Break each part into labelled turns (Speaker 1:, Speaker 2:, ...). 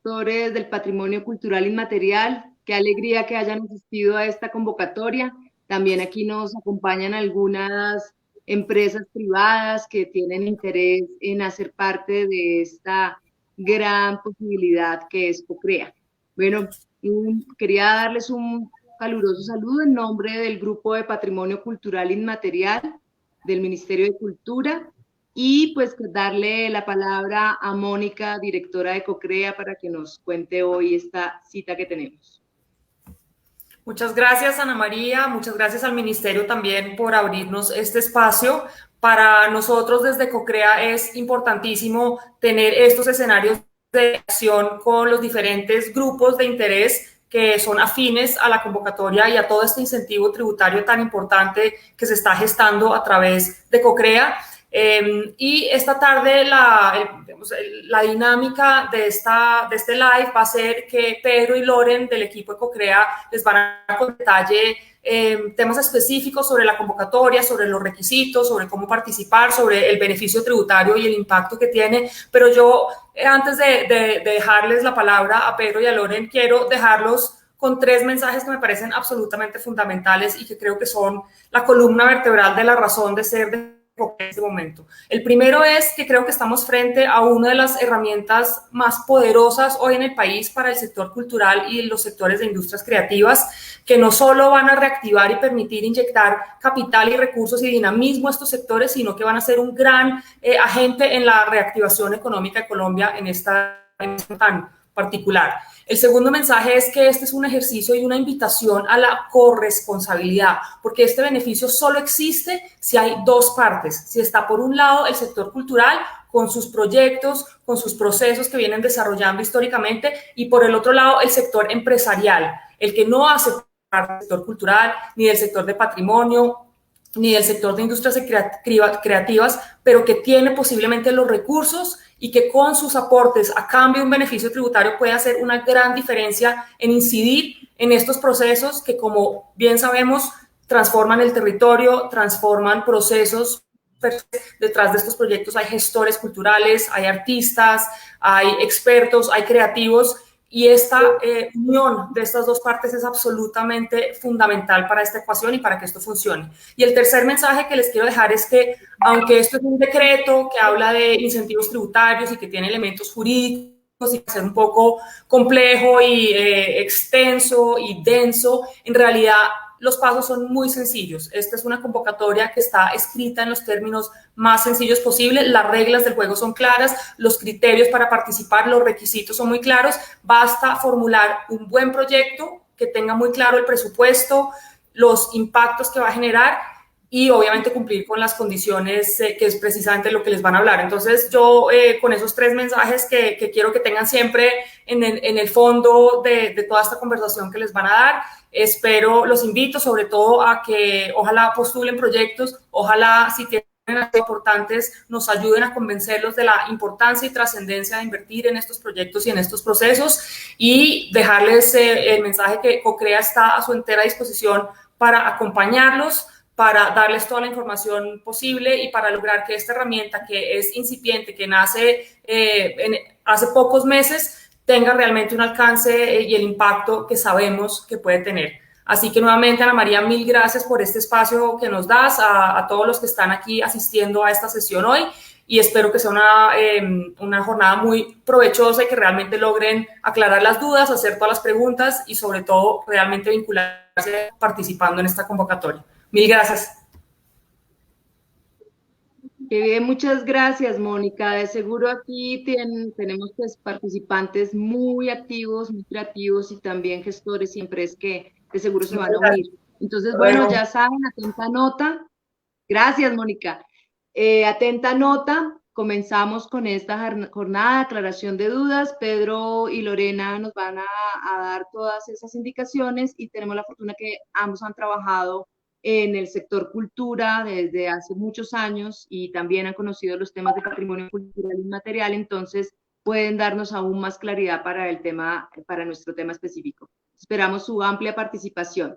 Speaker 1: gestores del patrimonio cultural inmaterial. Qué alegría que hayan asistido a esta convocatoria. También aquí nos acompañan algunas empresas privadas que tienen interés en hacer parte de esta gran posibilidad que es CoCrea. Bueno, quería darles un caluroso saludo en nombre del Grupo de Patrimonio Cultural Inmaterial del Ministerio de Cultura y pues darle la palabra a Mónica, directora de CoCrea, para que nos cuente hoy esta cita que tenemos.
Speaker 2: Muchas gracias, Ana María. Muchas gracias al Ministerio también por abrirnos este espacio. Para nosotros desde CoCrea es importantísimo tener estos escenarios de acción con los diferentes grupos de interés que son afines a la convocatoria y a todo este incentivo tributario tan importante que se está gestando a través de CoCrea. Y esta tarde la dinámica de este live va a ser que Pedro y Loren del equipo de CoCrea les van a dar con detalle temas específicos sobre la convocatoria, sobre los requisitos, sobre cómo participar, sobre el beneficio tributario y el impacto que tiene. Pero yo, antes de dejarles la palabra a Pedro y a Loren, quiero dejarlos con 3 mensajes que me parecen absolutamente fundamentales y que creo que son la columna vertebral de la razón de ser de en este momento. El primero es que creo que estamos frente a una de las herramientas más poderosas hoy en el país para el sector cultural y los sectores de industrias creativas, que no solo van a reactivar y permitir inyectar capital y recursos y dinamismo a estos sectores, sino que van a ser un gran agente en la reactivación económica de Colombia en esta tan particular. El segundo mensaje es que este es un ejercicio y una invitación a la corresponsabilidad, porque este beneficio solo existe si hay 2 partes. Si está por un lado el sector cultural con sus proyectos, con sus procesos que vienen desarrollando históricamente, y por el otro lado el sector empresarial, el que no hace parte del sector cultural, ni del sector de patrimonio, ni del sector de industrias creativas, pero que tiene posiblemente los recursos y que con sus aportes a cambio de un beneficio tributario puede hacer una gran diferencia en incidir en estos procesos que, como bien sabemos, transforman el territorio, transforman procesos. Detrás de estos proyectos hay gestores culturales, hay artistas, hay expertos, hay creativos, y esta unión de estas 2 partes es absolutamente fundamental para esta ecuación y para que esto funcione. Y el tercer mensaje que les quiero dejar es que, aunque esto es un decreto que habla de incentivos tributarios y que tiene elementos jurídicos y que ser un poco complejo y extenso y denso, en realidad los pasos son muy sencillos. Esta es una convocatoria que está escrita en los términos más sencillos posibles. Las reglas del juego son claras, los criterios para participar, los requisitos son muy claros. Basta formular un buen proyecto que tenga muy claro el presupuesto, los impactos que va a generar y obviamente cumplir con las condiciones que es precisamente lo que les van a hablar. Entonces yo con esos 3 mensajes que quiero que tengan siempre en el fondo de toda esta conversación que les van a dar, los invito sobre todo a que ojalá postulen proyectos, ojalá si tienen importantes nos ayuden a convencerlos de la importancia y trascendencia de invertir en estos proyectos y en estos procesos, y dejarles el mensaje que CoCrea está a su entera disposición para acompañarlos, para darles toda la información posible y para lograr que esta herramienta, que es incipiente, que nace hace pocos meses, tenga realmente un alcance y el impacto que sabemos que puede tener. Así que nuevamente, Ana María, mil gracias por este espacio que nos das, a todos los que están aquí asistiendo a esta sesión hoy, y espero que sea una jornada muy provechosa y que realmente logren aclarar las dudas, hacer todas las preguntas y sobre todo realmente vincularse participando en esta convocatoria. Mil gracias.
Speaker 1: Qué bien, muchas gracias, Mónica. De seguro aquí tenemos pues participantes muy activos, muy creativos y también gestores y empresas que de seguro se van a unir. Entonces, bueno, ya saben, atenta nota. Gracias, Mónica. Atenta nota. Comenzamos con esta jornada de aclaración de dudas. Pedro y Lorena nos van a dar todas esas indicaciones y tenemos la fortuna que ambos han trabajado en el sector cultura desde hace muchos años y también han conocido los temas de patrimonio cultural inmaterial, entonces pueden darnos aún más claridad para el tema, para nuestro tema específico. Esperamos su amplia participación.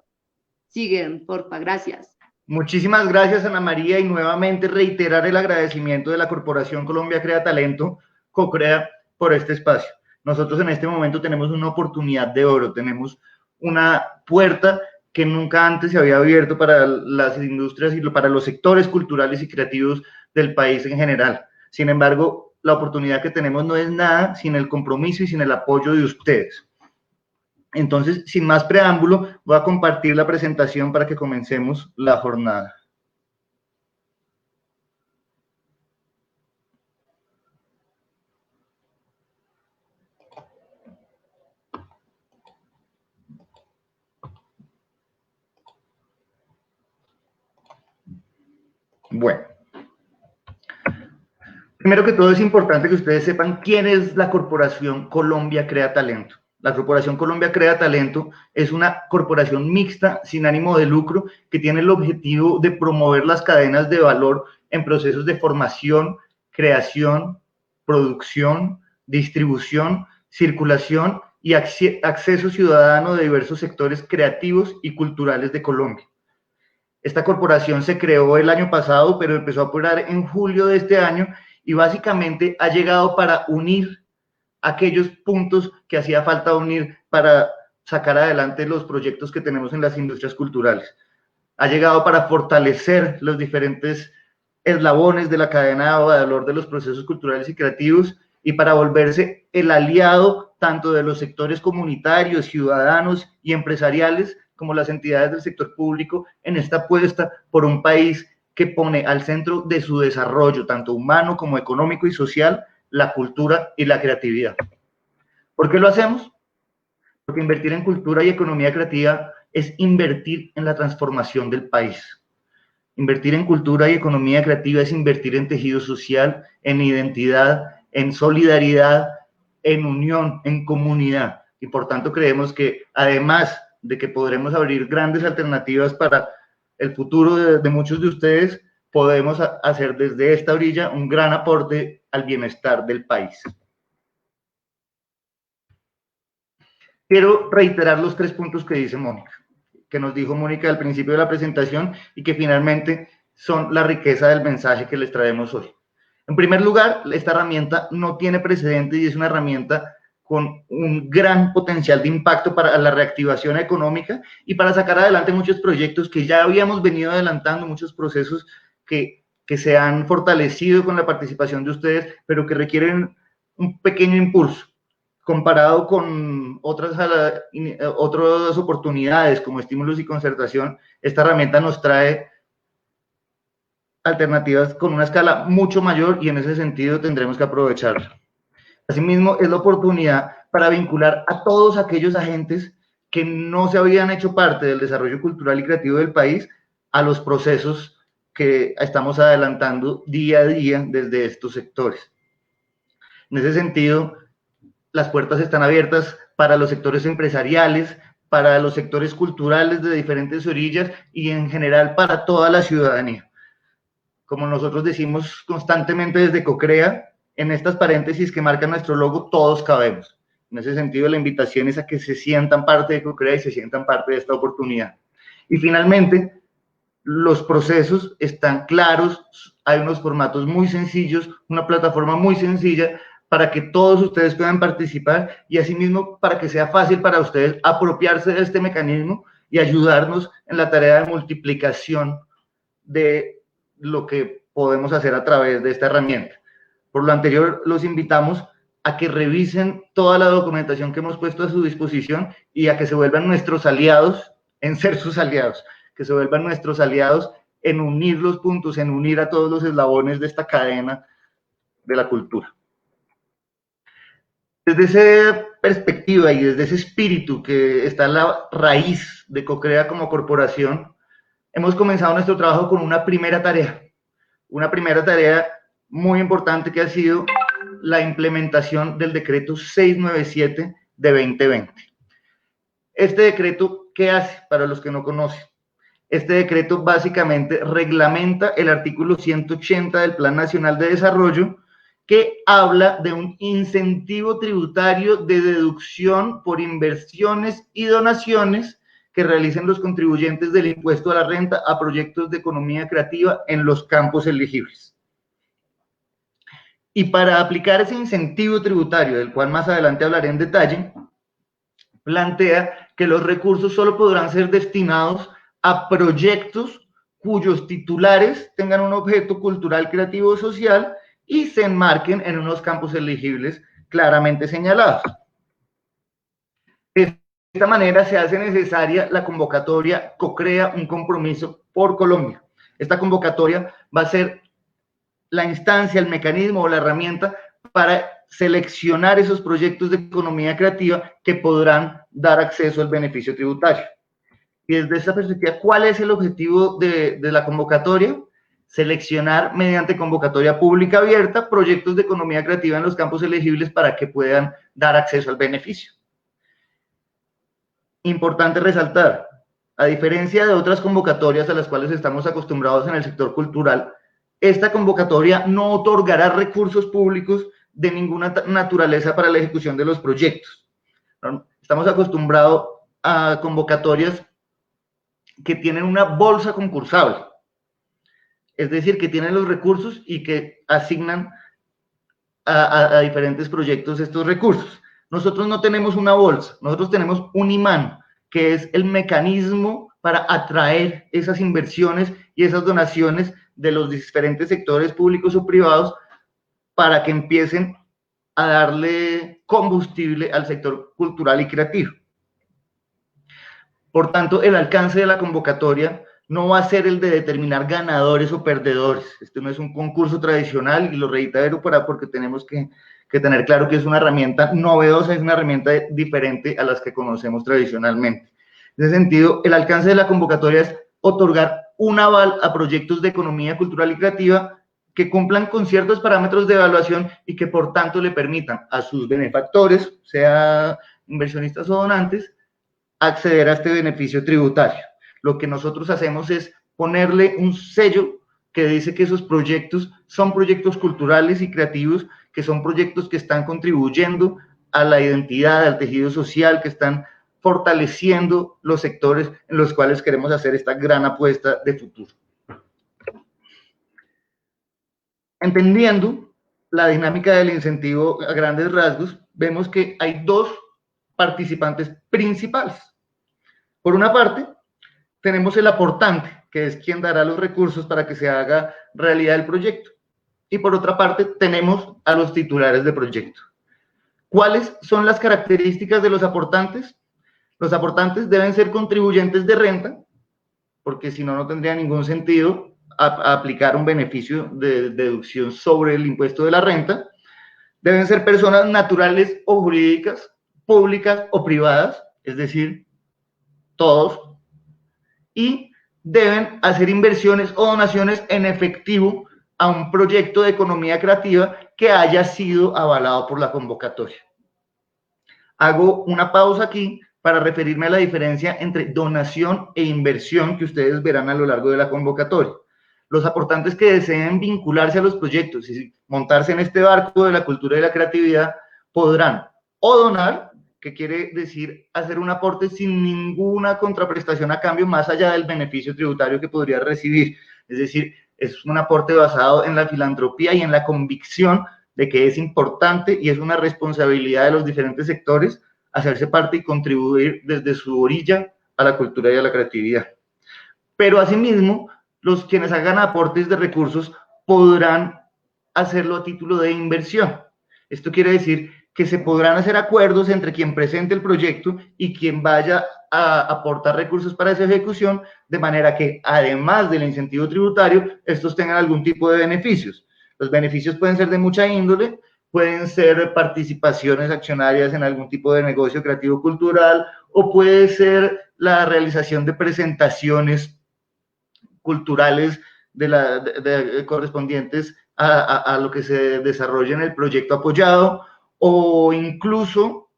Speaker 1: Siguen, porfa, gracias.
Speaker 3: Muchísimas gracias, Ana María, y nuevamente reiterar el agradecimiento de la Corporación Colombia Crea Talento, CoCrea, por este espacio. Nosotros en este momento tenemos una oportunidad de oro, tenemos una puerta que nunca antes se había abierto para las industrias y para los sectores culturales y creativos del país en general. Sin embargo, la oportunidad que tenemos no es nada sin el compromiso y sin el apoyo de ustedes. Entonces, sin más preámbulo, voy a compartir la presentación para que comencemos la jornada. Bueno, primero que todo es importante que ustedes sepan quién es la Corporación Colombia Crea Talento. La Corporación Colombia Crea Talento es una corporación mixta sin ánimo de lucro que tiene el objetivo de promover las cadenas de valor en procesos de formación, creación, producción, distribución, circulación y acceso ciudadano de diversos sectores creativos y culturales de Colombia. Esta corporación se creó el año pasado, pero empezó a operar en julio de este año y básicamente ha llegado para unir aquellos puntos que hacía falta unir para sacar adelante los proyectos que tenemos en las industrias culturales. Ha llegado para fortalecer los diferentes eslabones de la cadena de valor de los procesos culturales y creativos y para volverse el aliado tanto de los sectores comunitarios, ciudadanos y empresariales como las entidades del sector público en esta apuesta por un país que pone al centro de su desarrollo, tanto humano como económico y social, la cultura y la creatividad. ¿Por qué lo hacemos? Porque invertir en cultura y economía creativa es invertir en la transformación del país. Invertir en cultura y economía creativa es invertir en tejido social, en identidad, en solidaridad, en unión, en comunidad. Y por tanto creemos que además de que podremos abrir grandes alternativas para el futuro de muchos de ustedes, podemos hacer desde esta orilla un gran aporte al bienestar del país. Quiero reiterar los 3 puntos que dice Mónica, que nos dijo Mónica al principio de la presentación y que finalmente son la riqueza del mensaje que les traemos hoy. En primer lugar, esta herramienta no tiene precedentes y es una herramienta con un gran potencial de impacto para la reactivación económica y para sacar adelante muchos proyectos que ya habíamos venido adelantando, muchos procesos que se han fortalecido con la participación de ustedes, pero que requieren un pequeño impulso. Comparado con otras oportunidades como estímulos y concertación, esta herramienta nos trae alternativas con una escala mucho mayor y en ese sentido tendremos que aprovecharla. Asimismo, es la oportunidad para vincular a todos aquellos agentes que no se habían hecho parte del desarrollo cultural y creativo del país a los procesos que estamos adelantando día a día desde estos sectores. En ese sentido, las puertas están abiertas para los sectores empresariales, para los sectores culturales de diferentes orillas y en general para toda la ciudadanía. Como nosotros decimos constantemente desde CoCrea, en estas paréntesis que marcan nuestro logo, todos cabemos. En ese sentido, la invitación es a que se sientan parte de CoCrea y se sientan parte de esta oportunidad. Y finalmente, los procesos están claros, hay unos formatos muy sencillos, una plataforma muy sencilla para que todos ustedes puedan participar y asimismo para que sea fácil para ustedes apropiarse de este mecanismo y ayudarnos en la tarea de multiplicación de lo que podemos hacer a través de esta herramienta. Por lo anterior, los invitamos a que revisen toda la documentación que hemos puesto a su disposición y a que se vuelvan nuestros aliados en ser sus aliados, que se vuelvan nuestros aliados en unir los puntos, en unir a todos los eslabones de esta cadena de la cultura. Desde esa perspectiva y desde ese espíritu que está en la raíz de CoCrea como corporación, hemos comenzado nuestro trabajo con una primera tarea muy importante que ha sido la implementación del decreto 697 de 2020. Este decreto, ¿qué hace para los que no conocen? Este decreto básicamente reglamenta el artículo 180 del Plan Nacional de Desarrollo, que habla de un incentivo tributario de deducción por inversiones y donaciones que realicen los contribuyentes del impuesto a la renta a proyectos de economía creativa en los campos elegibles. Y para aplicar ese incentivo tributario, del cual más adelante hablaré en detalle, plantea que los recursos solo podrán ser destinados a proyectos cuyos titulares tengan un objeto cultural, creativo o social y se enmarquen en unos campos elegibles claramente señalados. De esta manera se hace necesaria la convocatoria CoCrea un compromiso por Colombia. Esta convocatoria va a ser la instancia, el mecanismo o la herramienta para seleccionar esos proyectos de economía creativa que podrán dar acceso al beneficio tributario. Y desde esa perspectiva, ¿cuál es el objetivo de la convocatoria? Seleccionar mediante convocatoria pública abierta proyectos de economía creativa en los campos elegibles para que puedan dar acceso al beneficio. Importante resaltar, a diferencia de otras convocatorias a las cuales estamos acostumbrados en el sector cultural, esta convocatoria no otorgará recursos públicos de ninguna naturaleza para la ejecución de los proyectos. Estamos acostumbrados a convocatorias que tienen una bolsa concursable, es decir, que tienen los recursos y que asignan a diferentes proyectos estos recursos. Nosotros no tenemos una bolsa, nosotros tenemos un imán, que es el mecanismo para atraer esas inversiones y esas donaciones de los diferentes sectores públicos o privados para que empiecen a darle combustible al sector cultural y creativo. Por tanto, el alcance de la convocatoria no va a ser el de determinar ganadores o perdedores. Este no es un concurso tradicional, y lo reitero porque tenemos que tener claro que es una herramienta novedosa, es una herramienta diferente a las que conocemos tradicionalmente. En ese sentido, el alcance de la convocatoria es otorgar un aval a proyectos de economía cultural y creativa que cumplan con ciertos parámetros de evaluación y que por tanto le permitan a sus benefactores, sea inversionistas o donantes, acceder a este beneficio tributario. Lo que nosotros hacemos es ponerle un sello que dice que esos proyectos son proyectos culturales y creativos, que son proyectos que están contribuyendo a la identidad, al tejido social, que están fortaleciendo los sectores en los cuales queremos hacer esta gran apuesta de futuro. Entendiendo la dinámica del incentivo a grandes rasgos, vemos que hay dos participantes principales. Por una parte, tenemos el aportante, que es quien dará los recursos para que se haga realidad el proyecto. Y por otra parte, tenemos a los titulares de proyecto. ¿Cuáles son las características de los aportantes? Los aportantes deben ser contribuyentes de renta, porque si no, no tendría ningún sentido aplicar un beneficio de deducción sobre el impuesto de la renta. Deben ser personas naturales o jurídicas, públicas o privadas, es decir, todos, y deben hacer inversiones o donaciones en efectivo a un proyecto de economía creativa que haya sido avalado por la convocatoria. Hago una pausa aquí para referirme a la diferencia entre donación e inversión que ustedes verán a lo largo de la convocatoria. Los aportantes que deseen vincularse a los proyectos y montarse en este barco de la cultura y la creatividad podrán o donar, que quiere decir hacer un aporte sin ninguna contraprestación a cambio más allá del beneficio tributario que podría recibir. Es decir, es un aporte basado en la filantropía y en la convicción de que es importante y es una responsabilidad de los diferentes sectores hacerse parte y contribuir desde su orilla a la cultura y a la creatividad. Pero asimismo, quienes hagan aportes de recursos podrán hacerlo a título de inversión. Esto quiere decir que se podrán hacer acuerdos entre quien presente el proyecto y quien vaya a aportar recursos para esa ejecución, de manera que, además del incentivo tributario, estos tengan algún tipo de beneficios. Los beneficios pueden ser de mucha índole, pueden ser participaciones accionarias en algún tipo de negocio creativo cultural, o puede ser la realización de presentaciones culturales correspondientes a lo que se desarrolla en el proyecto apoyado, o incluso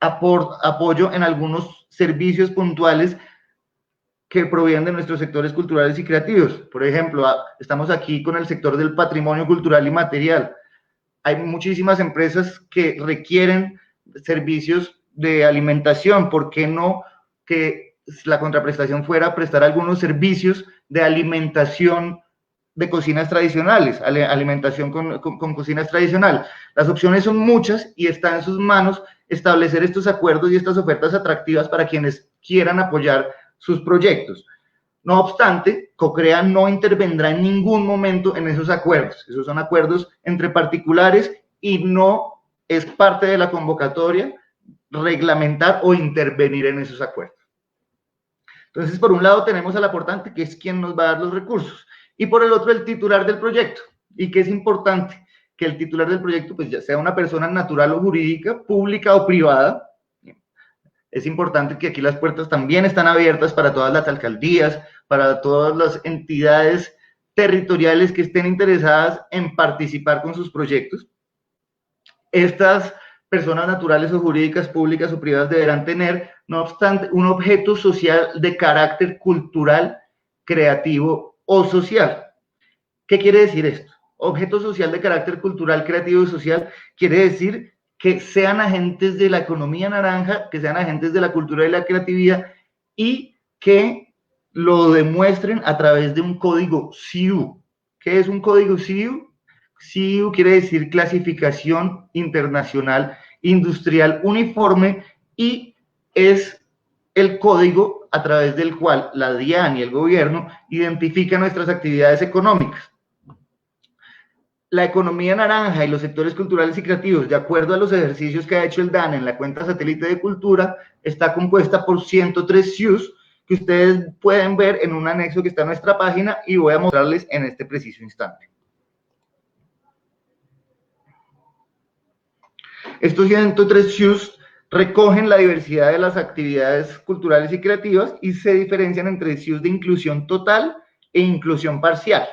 Speaker 3: apoyo en algunos servicios puntuales que provienen de nuestros sectores culturales y creativos. Por ejemplo, estamos aquí con el sector del patrimonio cultural y material. Hay muchísimas empresas que requieren servicios de alimentación. ¿Por qué no que la contraprestación fuera prestar algunos servicios de alimentación de cocinas tradicionales, alimentación con cocinas tradicionales. Las opciones son muchas y está en sus manos establecer estos acuerdos y estas ofertas atractivas para quienes quieran apoyar sus proyectos. No obstante, CoCrea no intervendrá en ningún momento en esos acuerdos. Esos son acuerdos entre particulares y no es parte de la convocatoria reglamentar o intervenir en esos acuerdos. Entonces, por un lado tenemos al aportante, que es quien nos va a dar los recursos, y por el otro el titular del proyecto, y que es importante que el titular del proyecto pues ya sea una persona natural o jurídica, pública o privada. Es importante que aquí las puertas también están abiertas para todas las alcaldías, para todas las entidades territoriales que estén interesadas en participar con sus proyectos. Estas personas naturales o jurídicas, públicas o privadas deberán tener, no obstante, un objeto social de carácter cultural, creativo o social. ¿Qué quiere decir esto? Objeto social de carácter cultural, creativo y social quiere decir que sean agentes de la economía naranja, que sean agentes de la cultura y la creatividad y que lo demuestren a través de un código CIU. ¿Qué es un código CIU? CIU quiere decir Clasificación Internacional Industrial Uniforme y es el código a través del cual la DIAN y el gobierno identifican nuestras actividades económicas. La economía naranja y los sectores culturales y creativos, de acuerdo a los ejercicios que ha hecho el DANE en la cuenta satélite de cultura, está compuesta por 103 CIUs que ustedes pueden ver en un anexo que está en nuestra página y voy a mostrarles en este preciso instante. Estos 103 CIUs recogen la diversidad de las actividades culturales y creativas y se diferencian entre CIUs de inclusión total e inclusión parcial.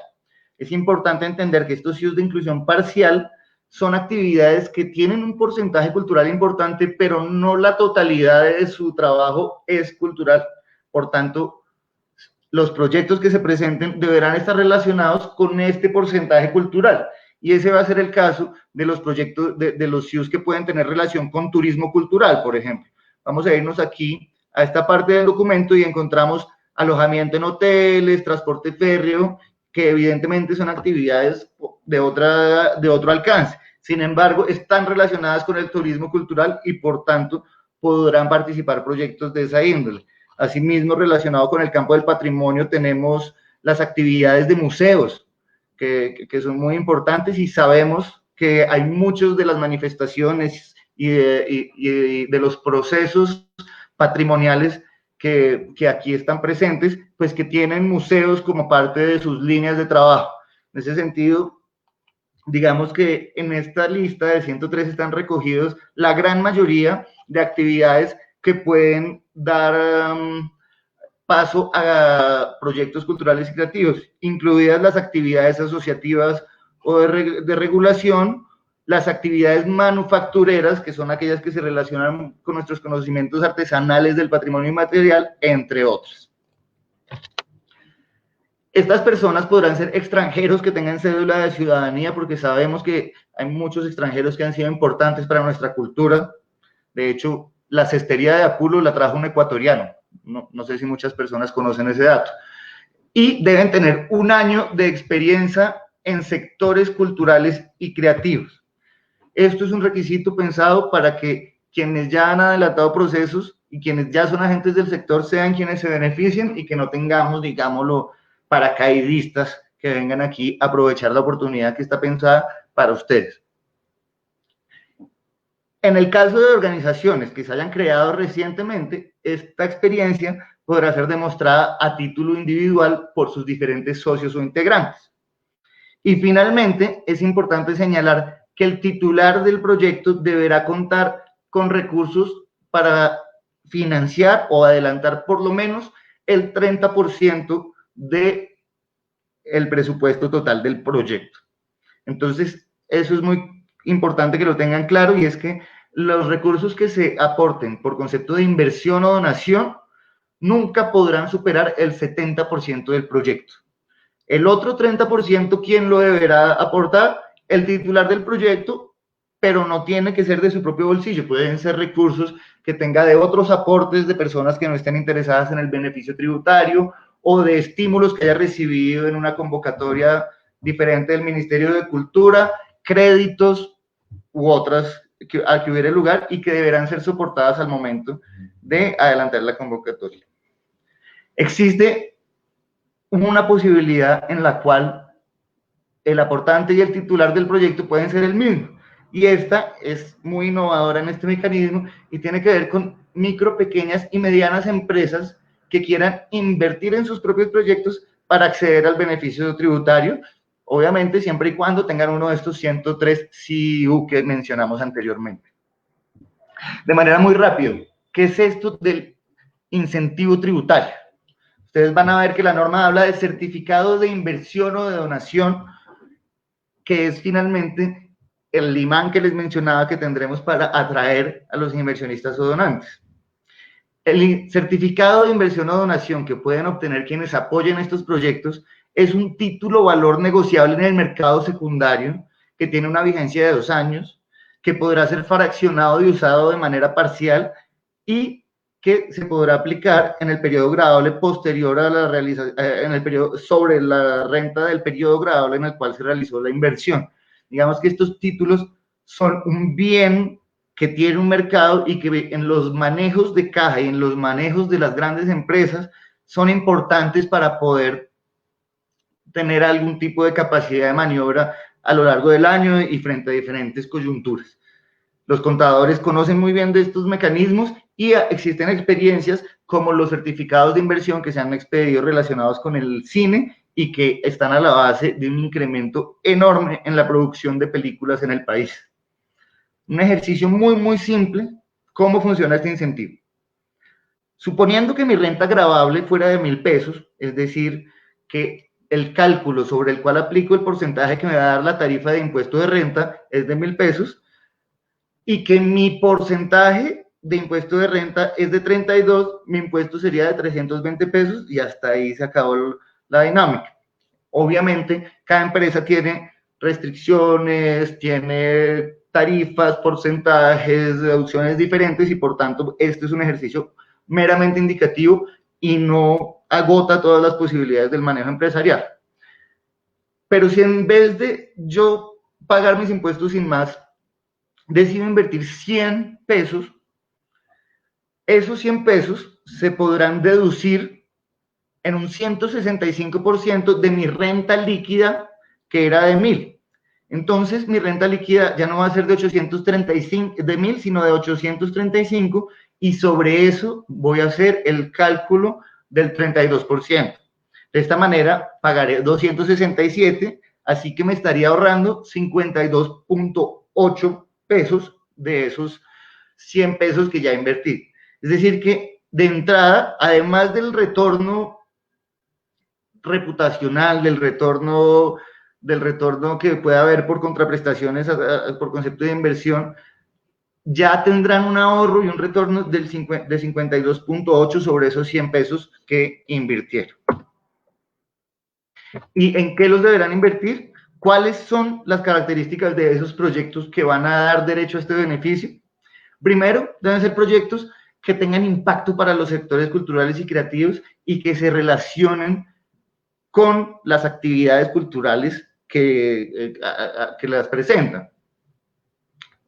Speaker 3: Es importante entender que estos CIUs de inclusión parcial son actividades que tienen un porcentaje cultural importante, pero no la totalidad de su trabajo es cultural. Por tanto, los proyectos que se presenten deberán estar relacionados con este porcentaje cultural. Y ese va a ser el caso de los proyectos, de los CIUs que pueden tener relación con turismo cultural, por ejemplo. Vamos a irnos aquí a esta parte del documento y encontramos alojamiento en hoteles, transporte férreo, que evidentemente son actividades de otro alcance. Sin embargo, están relacionadas con el turismo cultural y por tanto podrán participar proyectos de esa índole. Asimismo, relacionado con el campo del patrimonio, tenemos las actividades de museos, que son muy importantes y sabemos que hay muchas de las manifestaciones y de los procesos patrimoniales que aquí están presentes, pues que tienen museos como parte de sus líneas de trabajo. En ese sentido, digamos que en esta lista de 103 están recogidos la gran mayoría de actividades que pueden dar paso a proyectos culturales y creativos, incluidas las actividades asociativas o de regulación, las actividades manufactureras, que son aquellas que se relacionan con nuestros conocimientos artesanales del patrimonio inmaterial, entre otros. Estas personas podrán ser extranjeros que tengan cédula de ciudadanía, porque sabemos que hay muchos extranjeros que han sido importantes para nuestra cultura. De hecho, la cestería de Apulo la trajo un ecuatoriano. No sé si muchas personas conocen ese dato. Y deben tener 1 año de experiencia en sectores culturales y creativos. Esto es un requisito pensado para que quienes ya han adelantado procesos y quienes ya son agentes del sector sean quienes se beneficien y que no tengamos, digámoslo, paracaidistas que vengan aquí a aprovechar la oportunidad que está pensada para ustedes. En el caso de organizaciones que se hayan creado recientemente, esta experiencia podrá ser demostrada a título individual por sus diferentes socios o integrantes. Y finalmente, es importante señalar que el titular del proyecto deberá contar con recursos para financiar o adelantar por lo menos el 30% del presupuesto total del proyecto. Entonces, eso es muy importante que lo tengan claro y es que los recursos que se aporten por concepto de inversión o donación nunca podrán superar el 70% del proyecto. El otro 30%, ¿quién lo deberá aportar? El titular del proyecto, pero no tiene que ser de su propio bolsillo, pueden ser recursos que tenga de otros aportes de personas que no estén interesadas en el beneficio tributario o de estímulos que haya recibido en una convocatoria diferente del Ministerio de Cultura, créditos u otras al que hubiera lugar y que deberán ser soportadas al momento de adelantar la convocatoria. Existe una posibilidad en la cual el aportante y el titular del proyecto pueden ser el mismo, y esta es muy innovadora en este mecanismo y tiene que ver con micro, pequeñas y medianas empresas que quieran invertir en sus propios proyectos para acceder al beneficio tributario, obviamente siempre y cuando tengan uno de estos 103 CIU que mencionamos anteriormente. De manera muy rápida, ¿qué es esto del incentivo tributario? Ustedes van a ver que la norma habla de certificado de inversión o de donación, que es finalmente el imán que les mencionaba que tendremos para atraer a los inversionistas o donantes. El certificado de inversión o donación que pueden obtener quienes apoyen estos proyectos es un título o valor negociable en el mercado secundario que tiene una vigencia de 2 años, que podrá ser fraccionado y usado de manera parcial y que se podrá aplicar en el periodo gradable posterior a la realización, en el periodo sobre la renta del periodo gradable en el cual se realizó la inversión. Digamos que estos títulos son un bien que tiene un mercado y que en los manejos de caja y en los manejos de las grandes empresas son importantes para poder tener algún tipo de capacidad de maniobra a lo largo del año y frente a diferentes coyunturas. Los contadores conocen muy bien de estos mecanismos y existen experiencias como los certificados de inversión que se han expedido relacionados con el cine y que están a la base de un incremento enorme en la producción de películas en el país. Un ejercicio muy simple. ¿Cómo funciona este incentivo? Suponiendo que mi renta gravable fuera de 1.000 pesos, es decir, que el cálculo sobre el cual aplico el porcentaje que me va a dar la tarifa de impuesto de renta es de 1.000 pesos, y que mi porcentaje de impuesto de renta es de 32, mi impuesto sería de 320 pesos y hasta ahí se acabó la dinámica. Obviamente, cada empresa tiene restricciones, tiene tarifas, porcentajes, deducciones diferentes y por tanto este es un ejercicio meramente indicativo y no agota todas las posibilidades del manejo empresarial. Pero si en vez de yo pagar mis impuestos sin más, decido invertir 100 pesos, esos 100 pesos se podrán deducir en un 165% de mi renta líquida, que era de 1.000. Entonces, mi renta líquida ya no va a ser de 835, de 1.000, sino de 835, y sobre eso voy a hacer el cálculo del 32%. De esta manera, pagaré 267, así que me estaría ahorrando 52.8 pesos de esos 100 pesos que ya invertí. Es decir que de entrada, además del retorno reputacional, del retorno que pueda haber por contraprestaciones por concepto de inversión, ya tendrán un ahorro y un retorno de 52.8 sobre esos 100 pesos que invirtieron. ¿Y en qué los deberán invertir? ¿Cuáles son las características de esos proyectos que van a dar derecho a este beneficio? Primero, deben ser proyectos que tengan impacto para los sectores culturales y creativos y que se relacionen con las actividades culturales que las presentan.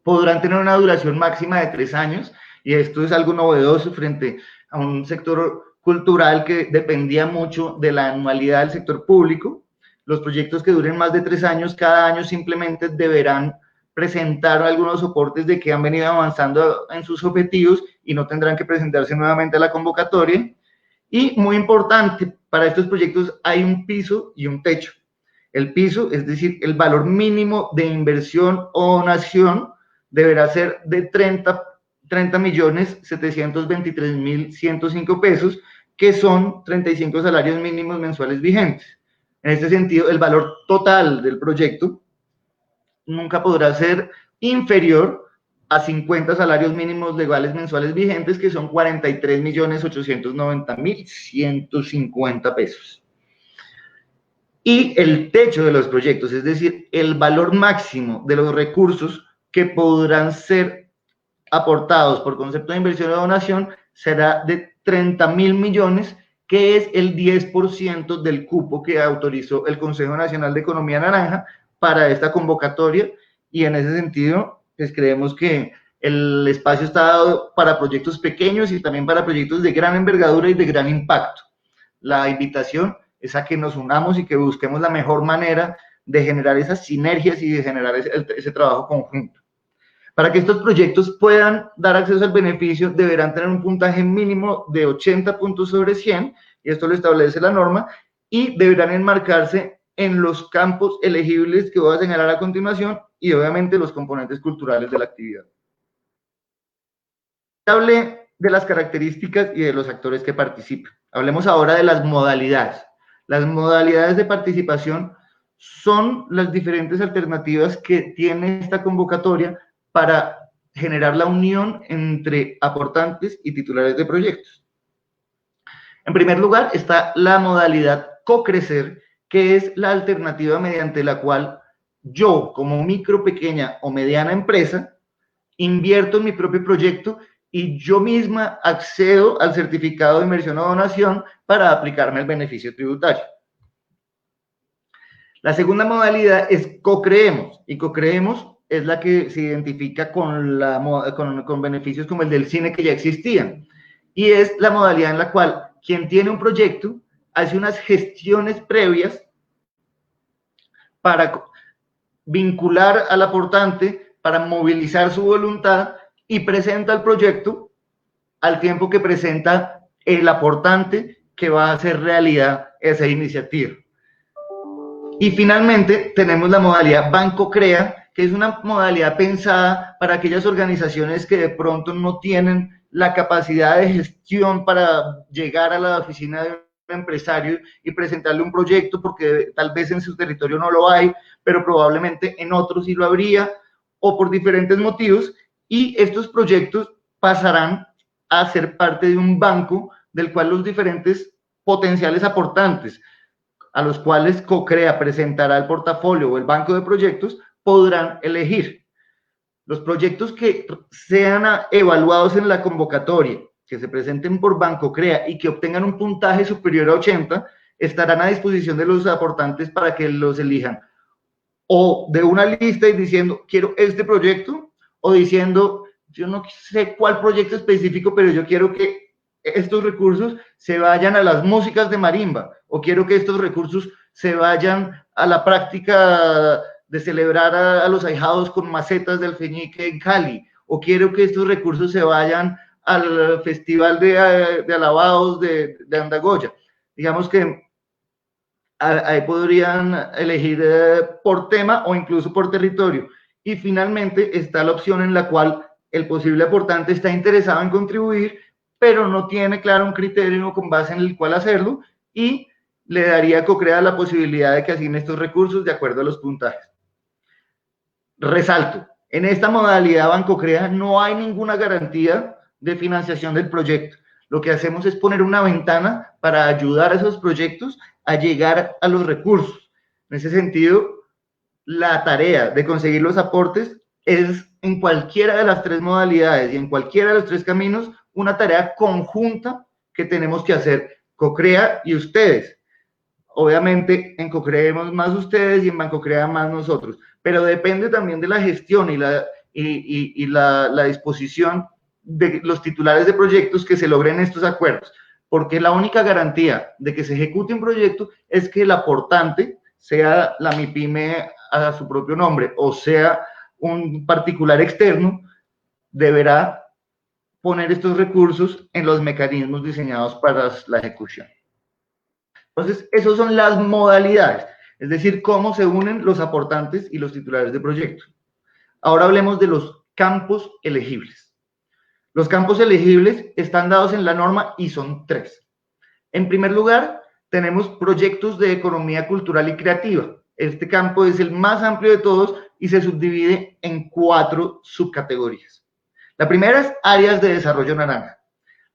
Speaker 3: Podrán tener una duración máxima de 3 años, y esto es algo novedoso frente a un sector cultural que dependía mucho de la anualidad del sector público. Los proyectos que duren más de 3 años, cada año simplemente deberán presentar algunos soportes de que han venido avanzando en sus objetivos y no tendrán que presentarse nuevamente a la convocatoria. Y muy importante, para estos proyectos hay un piso y un techo. El piso, es decir, el valor mínimo de inversión o donación, deberá ser de 30.723.105 pesos, que son 35 salarios mínimos mensuales vigentes. En este sentido, el valor total del proyecto nunca podrá ser inferior a 50 salarios mínimos legales mensuales vigentes, que son 43.890.150 pesos. Y el techo de los proyectos, es decir, el valor máximo de los recursos que podrán ser aportados por concepto de inversión o donación, será de 30.000 millones, que es el 10% del cupo que autorizó el Consejo Nacional de Economía Naranja para esta convocatoria, y en ese sentido, pues creemos que el espacio está dado para proyectos pequeños y también para proyectos de gran envergadura y de gran impacto. La invitación es a que nos unamos y que busquemos la mejor manera de generar esas sinergias y de generar ese trabajo conjunto. Para que estos proyectos puedan dar acceso al beneficio, deberán tener un puntaje mínimo de 80 puntos sobre 100, y esto lo establece la norma, y deberán enmarcarse en los campos elegibles que voy a señalar a continuación y obviamente los componentes culturales de la actividad. Hablé de las características y de los actores que participan. Hablemos ahora de las modalidades. Las modalidades de participación son las diferentes alternativas que tiene esta convocatoria para generar la unión entre aportantes y titulares de proyectos. En primer lugar está la modalidad co-crecer, que es la alternativa mediante la cual yo, como micro, pequeña o mediana empresa, invierto en mi propio proyecto y yo misma accedo al certificado de inversión o donación para aplicarme el beneficio tributario. La segunda modalidad es co-creemos, y co-creemos es la que se identifica con beneficios como el del cine que ya existían, y es la modalidad en la cual quien tiene un proyecto hace unas gestiones previas para vincular al aportante, para movilizar su voluntad y presenta el proyecto al tiempo que presenta el aportante que va a hacer realidad esa iniciativa. Y finalmente tenemos la modalidad Banco Crea, que es una modalidad pensada para aquellas organizaciones que de pronto no tienen la capacidad de gestión para llegar a la oficina de un empresario y presentarle un proyecto, porque tal vez en su territorio no lo hay, pero probablemente en otros sí lo habría, o por diferentes motivos, y estos proyectos pasarán a ser parte de un banco del cual los diferentes potenciales aportantes, a los cuales CoCrea presentará el portafolio o el banco de proyectos, podrán elegir. Los proyectos que sean evaluados en la convocatoria, que se presenten por Banco Crea y que obtengan un puntaje superior a 80, estarán a disposición de los aportantes para que los elijan. O de una lista y diciendo, quiero este proyecto, o diciendo, yo no sé cuál proyecto específico, pero yo quiero que estos recursos se vayan a las músicas de marimba, o quiero que estos recursos se vayan a la práctica de celebrar a los ahijados con macetas del Feñique en Cali, o quiero que estos recursos se vayan al festival de alabados de Andagoya. Digamos que ahí podrían elegir por tema o incluso por territorio. Y finalmente está la opción en la cual el posible aportante está interesado en contribuir, pero no tiene claro un criterio con base en el cual hacerlo, y le daría a CoCrea la posibilidad de que asigne estos recursos de acuerdo a los puntajes. Resalto, en esta modalidad BancoCrea no hay ninguna garantía de financiación del proyecto. Lo que hacemos es poner una ventana para ayudar a esos proyectos a llegar a los recursos. En ese sentido, la tarea de conseguir los aportes es en cualquiera de las tres modalidades y en cualquiera de los tres caminos una tarea conjunta que tenemos que hacer CoCrea y ustedes. Obviamente en CoCreemos más ustedes y en BancoCrea más nosotros, pero depende también de la gestión y la disposición de los titulares de proyectos que se logren estos acuerdos, porque la única garantía de que se ejecute un proyecto es que el aportante, sea la MIPYME a su propio nombre o sea un particular externo, deberá poner estos recursos en los mecanismos diseñados para la ejecución. Entonces, esas son las modalidades, es decir, cómo se unen los aportantes y los titulares de proyectos. Ahora hablemos de los campos elegibles. Los campos elegibles están dados en la norma y son 3. En primer lugar, tenemos proyectos de economía cultural y creativa. Este campo es el más amplio de todos y se subdivide en 4 subcategorías. La primera es áreas de desarrollo naranja.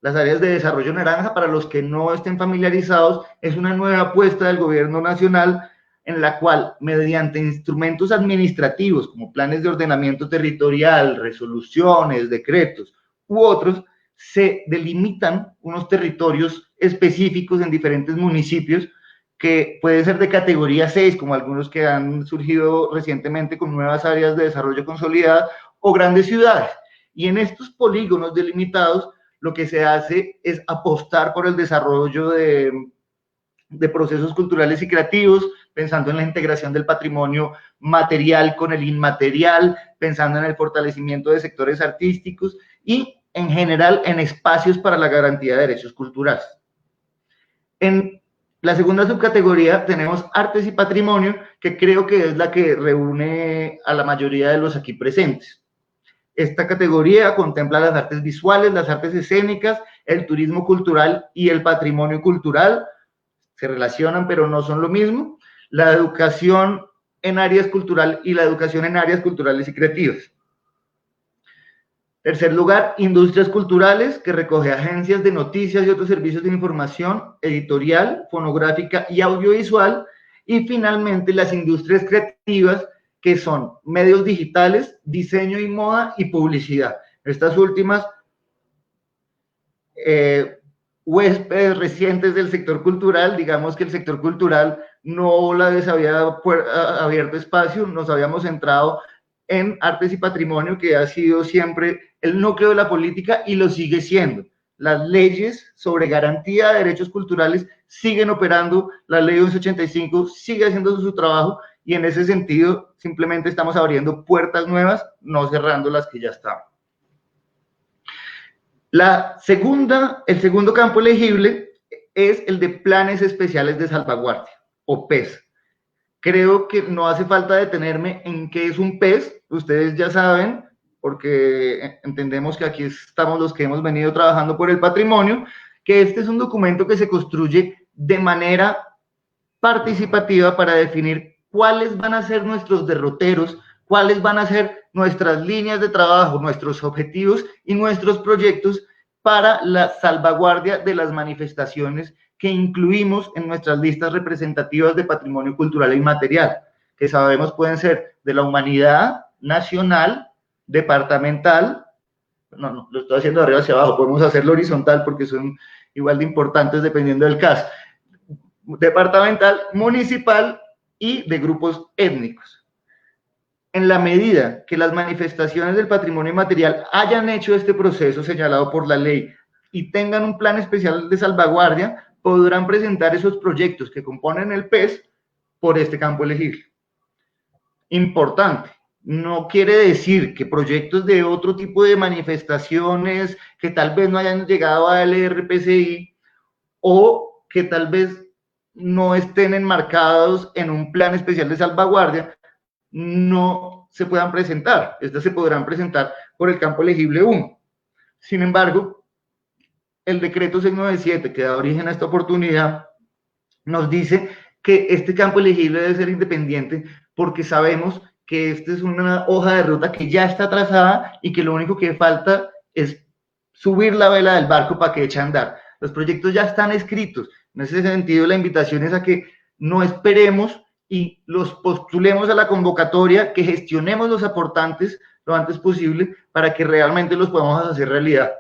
Speaker 3: Las áreas de desarrollo naranja, para los que no estén familiarizados, es una nueva apuesta del gobierno nacional en la cual, mediante instrumentos administrativos como planes de ordenamiento territorial, resoluciones, decretos u otros, se delimitan unos territorios específicos en diferentes municipios que pueden ser de categoría 6, como algunos que han surgido recientemente con nuevas áreas de desarrollo consolidada, o grandes ciudades. Y en estos polígonos delimitados, lo que se hace es apostar por el desarrollo de procesos culturales y creativos, pensando en la integración del patrimonio material con el inmaterial, pensando en el fortalecimiento de sectores artísticos y, en general, en espacios para la garantía de derechos culturales. En la segunda subcategoría tenemos artes y patrimonio, que creo que es la que reúne a la mayoría de los aquí presentes. Esta categoría contempla las artes visuales, las artes escénicas, el turismo cultural y el patrimonio cultural. Se relacionan, pero no son lo mismo. La educación en áreas culturales y la educación en áreas culturales y creativas. Tercer lugar, industrias culturales, que recoge agencias de noticias y otros servicios de información, editorial, fonográfica y audiovisual. Y finalmente, las industrias creativas, que son medios digitales, diseño y moda y publicidad. Estas últimas, huéspedes recientes del sector cultural, digamos que el sector cultural no les había abierto espacio, nos habíamos centrado en artes y patrimonio, que ha sido siempre el núcleo de la política y lo sigue siendo. Las leyes sobre garantía de derechos culturales siguen operando, la ley 1185 sigue haciendo su trabajo y en ese sentido simplemente estamos abriendo puertas nuevas, no cerrando las que ya estaban. El segundo campo elegible es el de planes especiales de salvaguardia, o PES. Creo que no hace falta detenerme en qué es un PES, ustedes ya saben, porque entendemos que aquí estamos los que hemos venido trabajando por el patrimonio, que este es un documento que se construye de manera participativa para definir cuáles van a ser nuestros derroteros, cuáles van a ser nuestras líneas de trabajo, nuestros objetivos y nuestros proyectos para la salvaguardia de las manifestaciones que incluimos en nuestras listas representativas de patrimonio cultural e inmaterial, que sabemos pueden ser de la humanidad, nacional, departamental, no, lo estoy haciendo de arriba hacia abajo, podemos hacerlo horizontal porque son igual de importantes dependiendo del caso, departamental, municipal y de grupos étnicos. En la medida que las manifestaciones del patrimonio inmaterial hayan hecho este proceso señalado por la ley y tengan un plan especial de salvaguardia, podrán presentar esos proyectos que componen el PES por este campo elegible. Importante, no quiere decir que proyectos de otro tipo de manifestaciones que tal vez no hayan llegado a LRPCI o que tal vez no estén enmarcados en un plan especial de salvaguardia, no se puedan presentar. Estas se podrán presentar por el campo elegible 1. Sin embargo, el decreto 697 que da origen a esta oportunidad nos dice que este campo elegible debe ser independiente porque sabemos que esta es una hoja de ruta que ya está trazada y que lo único que falta es subir la vela del barco para que eche a andar. Los proyectos ya están escritos. En ese sentido, la invitación es a que no esperemos y los postulemos a la convocatoria, que gestionemos los aportantes lo antes posible para que realmente los podamos hacer realidad.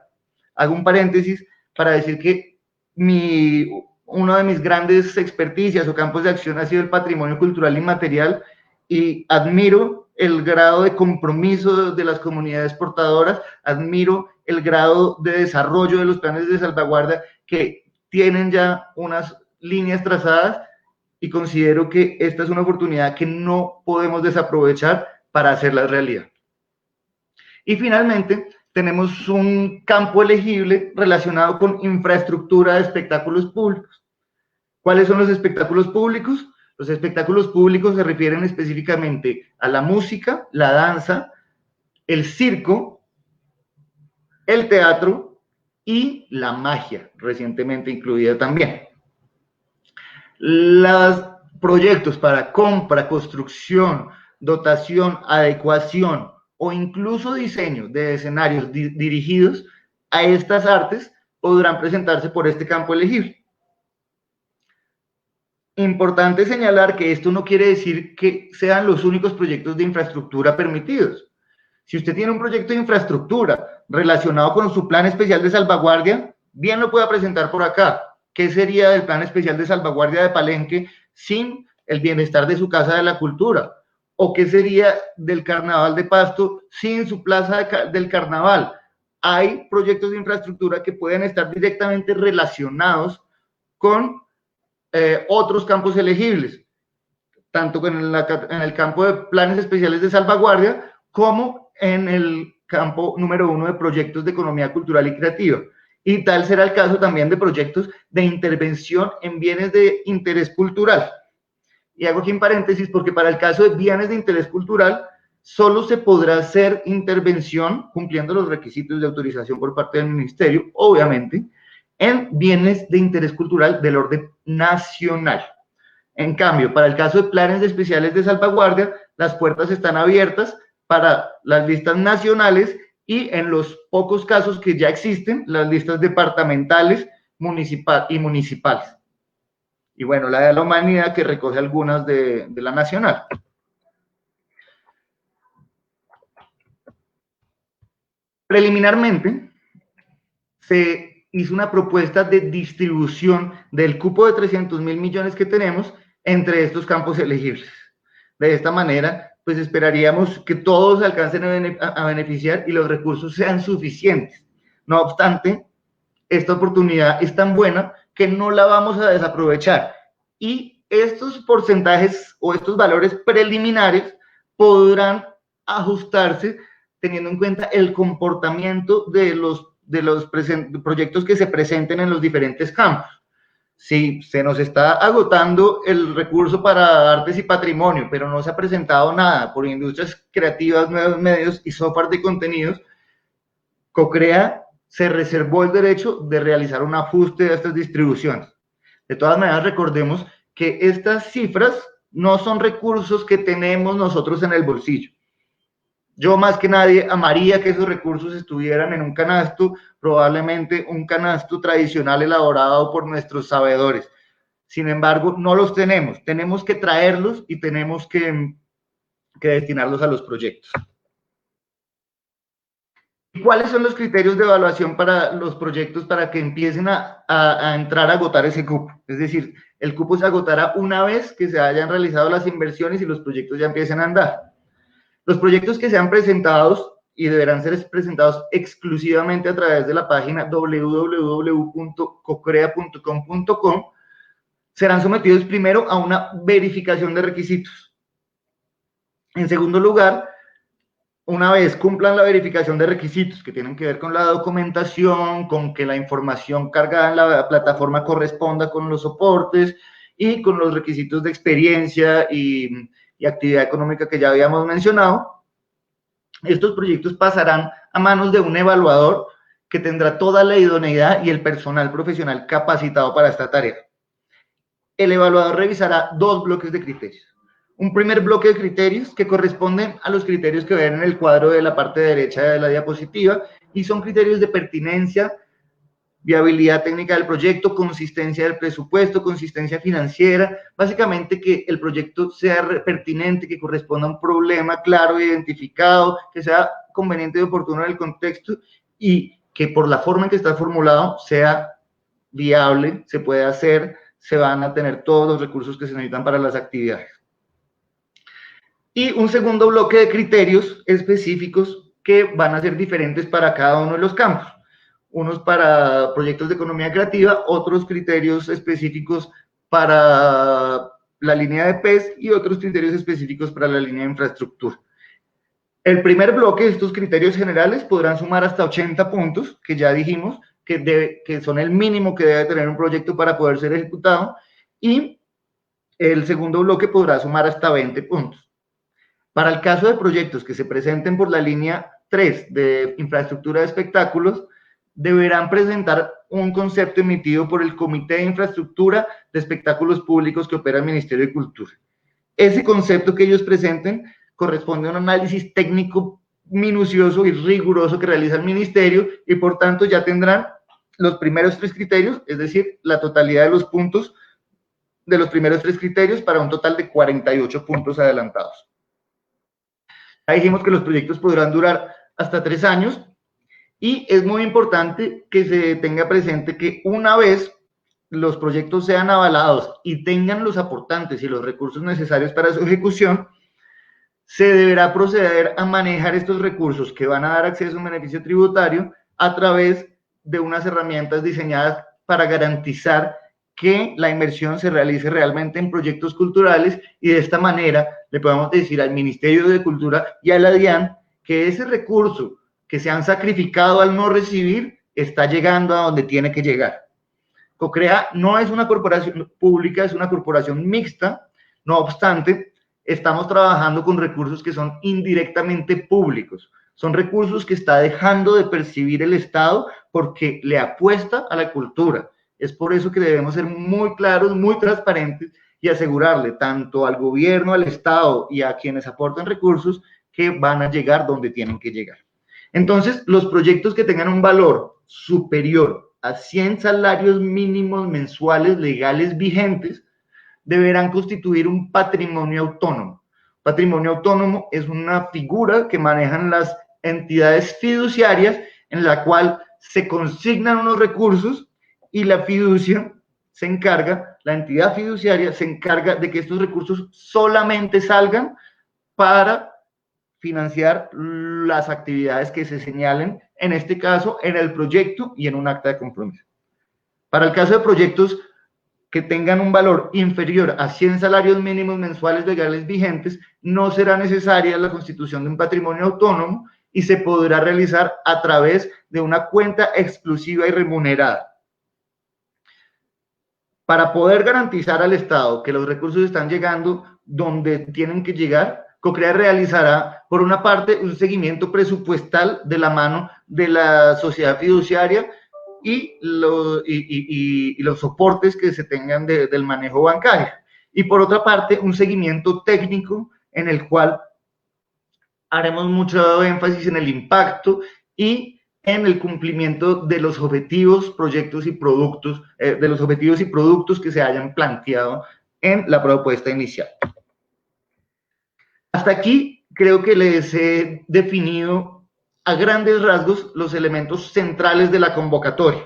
Speaker 3: Hago un paréntesis para decir que uno de mis grandes experticias o campos de acción ha sido el patrimonio cultural inmaterial y admiro el grado de compromiso de las comunidades portadoras, admiro el grado de desarrollo de los planes de salvaguardia que tienen ya unas líneas trazadas y considero que esta es una oportunidad que no podemos desaprovechar para hacerla realidad. Y finalmente, tenemos un campo elegible relacionado con infraestructura de espectáculos públicos. ¿Cuáles son los espectáculos públicos? Los espectáculos públicos se refieren específicamente a la música, la danza, el circo, el teatro y la magia, recientemente incluida también. Los proyectos para compra, construcción, dotación, adecuación o incluso diseño de escenarios dirigidos a estas artes podrán presentarse por este campo elegible. Importante señalar que esto no quiere decir que sean los únicos proyectos de infraestructura permitidos. Si usted tiene un proyecto de infraestructura relacionado con su plan especial de salvaguardia, bien lo pueda presentar por acá. ¿Qué sería del plan especial de salvaguardia de Palenque sin el bienestar de su Casa de la Cultura? ¿O qué sería del Carnaval de Pasto sin su Plaza del Carnaval? Hay proyectos de infraestructura que pueden estar directamente relacionados con otros campos elegibles, tanto en el campo de planes especiales de salvaguardia como en el campo número 1 de proyectos de economía cultural y creativa. Y tal será el caso también de proyectos de intervención en bienes de interés cultural. Y hago aquí un paréntesis porque para el caso de bienes de interés cultural solo se podrá hacer intervención cumpliendo los requisitos de autorización por parte del ministerio, obviamente, en bienes de interés cultural del orden nacional. En cambio, para el caso de planes especiales de salvaguardia, las puertas están abiertas para las listas nacionales y en los pocos casos que ya existen, las listas departamentales y municipales. Y bueno, la de la Humanidad que recoge algunas de la nacional. Preliminarmente, se hizo una propuesta de distribución del cupo de 300.000 millones que tenemos entre estos campos elegibles. De esta manera, pues esperaríamos que todos se alcancen a beneficiar y los recursos sean suficientes. No obstante, esta oportunidad es tan buena que no la vamos a desaprovechar. Y estos porcentajes o estos valores preliminares podrán ajustarse teniendo en cuenta el comportamiento de los proyectos que se presenten en los diferentes campos. Si se nos está agotando el recurso para artes y patrimonio, pero no se ha presentado nada por industrias creativas, nuevos medios y software de contenidos, CoCrea se reservó el derecho de realizar un ajuste de estas distribuciones. De todas maneras, recordemos que estas cifras no son recursos que tenemos nosotros en el bolsillo. Yo más que nadie amaría que esos recursos estuvieran en un canasto, probablemente un canasto tradicional elaborado por nuestros sabedores. Sin embargo, no los tenemos. Tenemos que traerlos y tenemos que destinarlos a los proyectos. ¿Cuáles son los criterios de evaluación para los proyectos para que empiecen a entrar a agotar ese cupo? Es decir, el cupo se agotará una vez que se hayan realizado las inversiones y los proyectos ya empiecen a andar. Los proyectos que sean presentados y deberán ser presentados exclusivamente a través de la página www.cocrea.com.co serán sometidos primero a una verificación de requisitos. En segundo lugar, una vez cumplan la verificación de requisitos que tienen que ver con la documentación, con que la información cargada en la plataforma corresponda con los soportes y con los requisitos de experiencia y actividad económica que ya habíamos mencionado, estos proyectos pasarán a manos de un evaluador que tendrá toda la idoneidad y el personal profesional capacitado para esta tarea. El evaluador revisará 2 bloques de criterios. Un primer bloque de criterios que corresponden a los criterios que ven en el cuadro de la parte derecha de la diapositiva y son criterios de pertinencia, viabilidad técnica del proyecto, consistencia del presupuesto, consistencia financiera, básicamente que el proyecto sea pertinente, que corresponda a un problema claro e identificado, que sea conveniente y oportuno en el contexto y que por la forma en que está formulado sea viable, se puede hacer, se van a tener todos los recursos que se necesitan para las actividades. Y un segundo bloque de criterios específicos que van a ser diferentes para cada uno de los campos. Unos para proyectos de economía creativa, otros criterios específicos para la línea de PES y otros criterios específicos para la línea de infraestructura. El primer bloque de estos criterios generales podrán sumar hasta 80 puntos, que ya dijimos que son el mínimo que debe tener un proyecto para poder ser ejecutado, y el segundo bloque podrá sumar hasta 20 puntos. Para el caso de proyectos que se presenten por la línea 3 de infraestructura de espectáculos, deberán presentar un concepto emitido por el Comité de Infraestructura de Espectáculos Públicos que opera el Ministerio de Cultura. Ese concepto que ellos presenten corresponde a un análisis técnico minucioso y riguroso que realiza el Ministerio y por tanto ya tendrán los primeros 3 criterios, es decir, la totalidad de los puntos de los primeros 3 criterios para un total de 48 puntos adelantados. Ya dijimos que los proyectos podrán durar hasta 3 años y es muy importante que se tenga presente que una vez los proyectos sean avalados y tengan los aportantes y los recursos necesarios para su ejecución, se deberá proceder a manejar estos recursos que van a dar acceso a un beneficio tributario a través de unas herramientas diseñadas para garantizar que la inversión se realice realmente en proyectos culturales y de esta manera le podemos decir al Ministerio de Cultura y a la DIAN que ese recurso que se han sacrificado al no recibir está llegando a donde tiene que llegar. COCREA no es una corporación pública, es una corporación mixta, no obstante, estamos trabajando con recursos que son indirectamente públicos. Son recursos que está dejando de percibir el Estado porque le apuesta a la cultura. Es por eso que debemos ser muy claros, muy transparentes y asegurarle tanto al gobierno, al Estado y a quienes aportan recursos que van a llegar donde tienen que llegar. Entonces, los proyectos que tengan un valor superior a 100 salarios mínimos mensuales legales vigentes deberán constituir un patrimonio autónomo. Patrimonio autónomo es una figura que manejan las entidades fiduciarias en la cual se consignan unos recursos y la fiducia se encarga, la entidad fiduciaria se encarga de que estos recursos solamente salgan para financiar las actividades que se señalen, en este caso, en el proyecto y en un acta de compromiso. Para el caso de proyectos que tengan un valor inferior a 100 salarios mínimos mensuales legales vigentes, no será necesaria la constitución de un patrimonio autónomo y se podrá realizar a través de una cuenta exclusiva y remunerada. Para poder garantizar al Estado que los recursos están llegando donde tienen que llegar, COCREA realizará, por una parte, un seguimiento presupuestal de la mano de la sociedad fiduciaria y los soportes que se tengan del manejo bancario. Y por otra parte, un seguimiento técnico en el cual haremos mucho énfasis en el impacto y en el cumplimiento de los objetivos, proyectos y productos, de los objetivos y productos que se hayan planteado en la propuesta inicial. Hasta aquí creo que les he definido a grandes rasgos los elementos centrales de la convocatoria.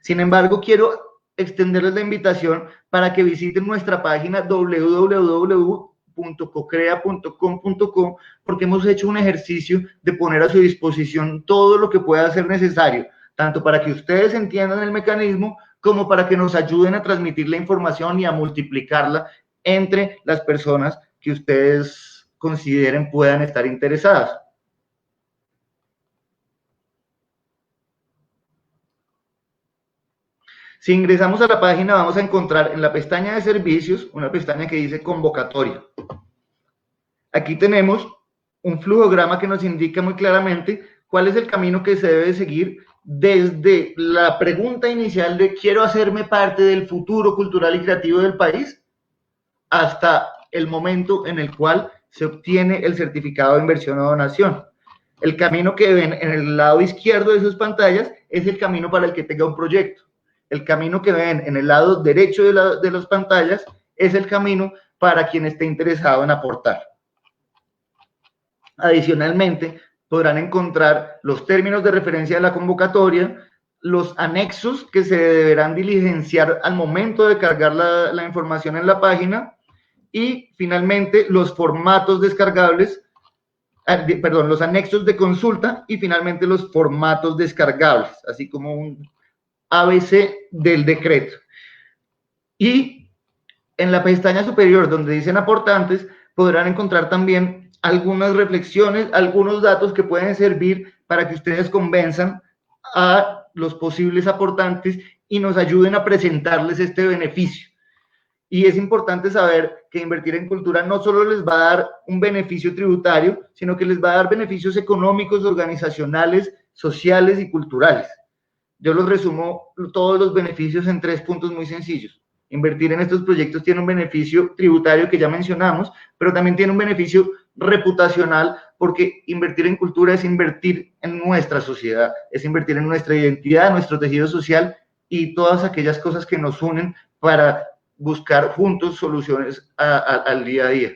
Speaker 3: Sin embargo, quiero extenderles la invitación para que visiten nuestra página www.cocrea.com.co porque hemos hecho un ejercicio de poner a su disposición todo lo que pueda ser necesario, tanto para que ustedes entiendan el mecanismo como para que nos ayuden a transmitir la información y a multiplicarla entre las personas que ustedes consideren puedan estar interesadas. Si ingresamos a la página, vamos a encontrar en la pestaña de servicios una pestaña que dice convocatoria. Aquí tenemos un flujograma que nos indica muy claramente cuál es el camino que se debe seguir desde la pregunta inicial de quiero hacerme parte del futuro cultural y creativo del país hasta el momento en el cual se obtiene el certificado de inversión o donación. El camino que ven en el lado izquierdo de sus pantallas es el camino para el que tenga un proyecto. El camino que ven en el lado derecho de las pantallas es el camino para quien esté interesado en aportar. Adicionalmente, podrán encontrar los términos de referencia de la convocatoria, los anexos que se deberán diligenciar al momento de cargar la información en la página y finalmente los formatos descargables, los anexos de consulta y finalmente los formatos descargables, así como un ABC del decreto. Y en la pestaña superior donde dicen aportantes podrán encontrar también algunas reflexiones, algunos datos que pueden servir para que ustedes convenzan a los posibles aportantes y nos ayuden a presentarles este beneficio. Y es importante saber que invertir en cultura no solo les va a dar un beneficio tributario, sino que les va a dar beneficios económicos, organizacionales, sociales y culturales. Yo los resumo todos los beneficios en 3 puntos muy sencillos. Invertir en estos proyectos tiene un beneficio tributario que ya mencionamos, pero también tiene un beneficio reputacional porque invertir en cultura es invertir en nuestra sociedad, es invertir en nuestra identidad, nuestro tejido social y todas aquellas cosas que nos unen para buscar juntos soluciones al día a día.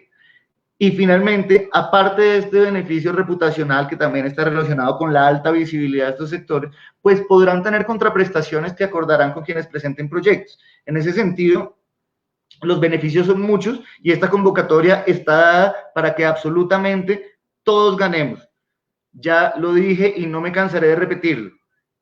Speaker 3: Y finalmente, aparte de este beneficio reputacional que también está relacionado con la alta visibilidad de estos sectores, pues podrán tener contraprestaciones que acordarán con quienes presenten proyectos. En ese sentido, los beneficios son muchos y esta convocatoria está dada para que absolutamente todos ganemos. Ya lo dije y no me cansaré de repetirlo.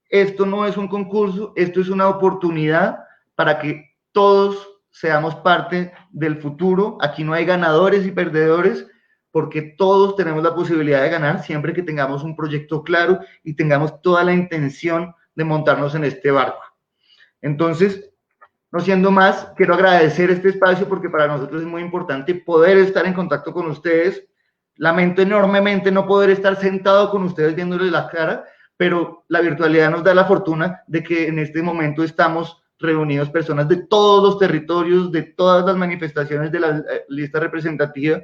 Speaker 3: Esto no es un concurso, esto es una oportunidad para que todos seamos parte del futuro. Aquí no hay ganadores y perdedores, porque todos tenemos la posibilidad de ganar siempre que tengamos un proyecto claro y tengamos toda la intención de montarnos en este barco. Entonces, no siendo más, quiero agradecer este espacio porque para nosotros es muy importante poder estar en contacto con ustedes. Lamento enormemente no poder estar sentado con ustedes viéndoles la cara, pero la virtualidad nos da la fortuna de que en este momento estamos reunidos personas de todos los territorios, de todas las manifestaciones de la lista representativa,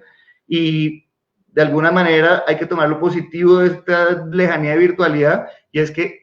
Speaker 3: y de alguna manera hay que tomar lo positivo de esta lejanía de virtualidad, y es que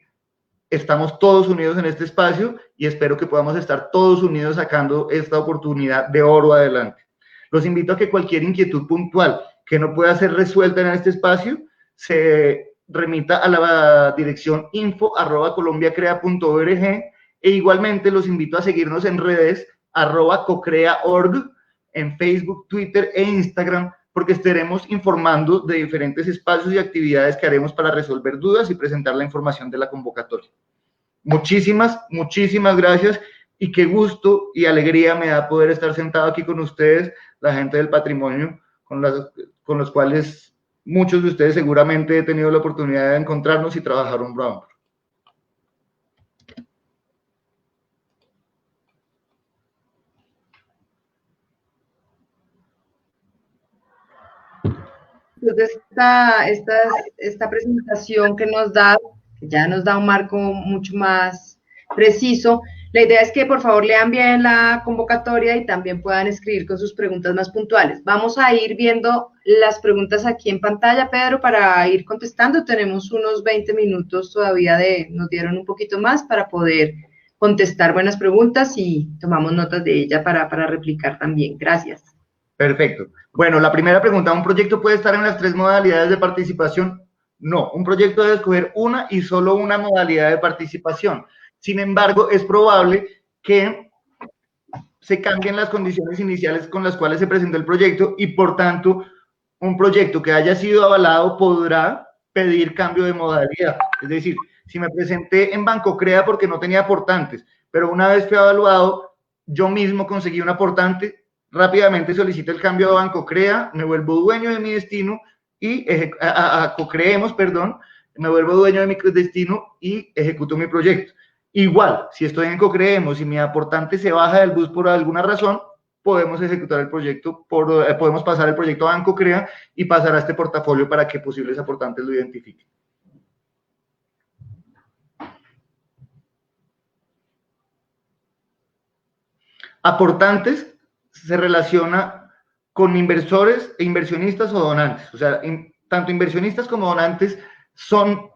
Speaker 3: estamos todos unidos en este espacio y espero que podamos estar todos unidos sacando esta oportunidad de oro adelante. Los invito a que cualquier inquietud puntual que no pueda ser resuelta en este espacio se remita a la dirección info@colombiacrea.org, e igualmente los invito a seguirnos en redes @cocrea.org, en Facebook, Twitter e Instagram, porque estaremos informando de diferentes espacios y actividades que haremos para resolver dudas y presentar la información de la convocatoria. Muchísimas gracias y qué gusto y alegría me da poder estar sentado aquí con ustedes, la gente del patrimonio, con los cuales muchos de ustedes seguramente he tenido la oportunidad de encontrarnos y trabajar hombro a hombro.
Speaker 1: Entonces, esta presentación que ya nos da un marco mucho más preciso. La idea es que por favor lean bien la convocatoria y también puedan escribir con sus preguntas más puntuales. Vamos a ir viendo las preguntas aquí en pantalla, Pedro, para ir contestando. Tenemos unos 20 minutos todavía nos dieron un poquito más para poder contestar buenas preguntas y tomamos notas de ella para replicar también. Gracias.
Speaker 3: Perfecto. Bueno, la primera pregunta, ¿un proyecto puede estar en las 3 modalidades de participación? No, un proyecto debe escoger una y solo una modalidad de participación. Sin embargo, es probable que se cambien las condiciones iniciales con las cuales se presentó el proyecto y, por tanto, un proyecto que haya sido avalado podrá pedir cambio de modalidad. Es decir, si me presenté en Banco Crea porque no tenía aportantes, pero una vez fui evaluado, yo mismo conseguí un aportante, rápidamente solicito el cambio a Banco Crea, me vuelvo dueño de mi destino y a Cocreemos, perdón, me vuelvo dueño de mi destino y ejecuto mi proyecto. Igual, si estoy en Cocreemos y mi aportante se baja del bus por alguna razón, podemos ejecutar el proyecto, podemos pasar el proyecto a Banco Crea y pasar a este portafolio para que posibles aportantes lo identifiquen. Aportantes se relaciona con inversores e inversionistas o donantes. O sea, tanto inversionistas como donantes son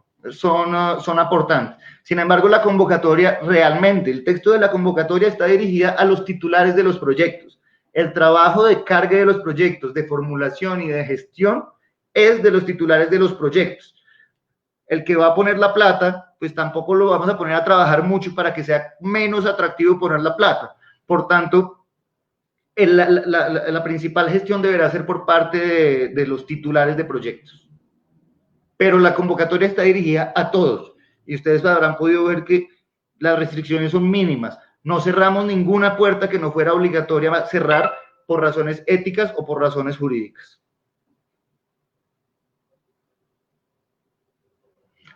Speaker 3: aportantes. Sin embargo, la convocatoria realmente, el texto de la convocatoria está dirigida a los titulares de los proyectos. El trabajo de carga de los proyectos, de formulación y de gestión es de los titulares de los proyectos. El que va a poner la plata, pues tampoco lo vamos a poner a trabajar mucho para que sea menos atractivo poner la plata. Por tanto, la principal gestión deberá ser por parte de los titulares de proyectos. Pero la convocatoria está dirigida a todos y ustedes habrán podido ver que las restricciones son mínimas. No cerramos ninguna puerta que no fuera obligatoria cerrar por razones éticas o por razones jurídicas.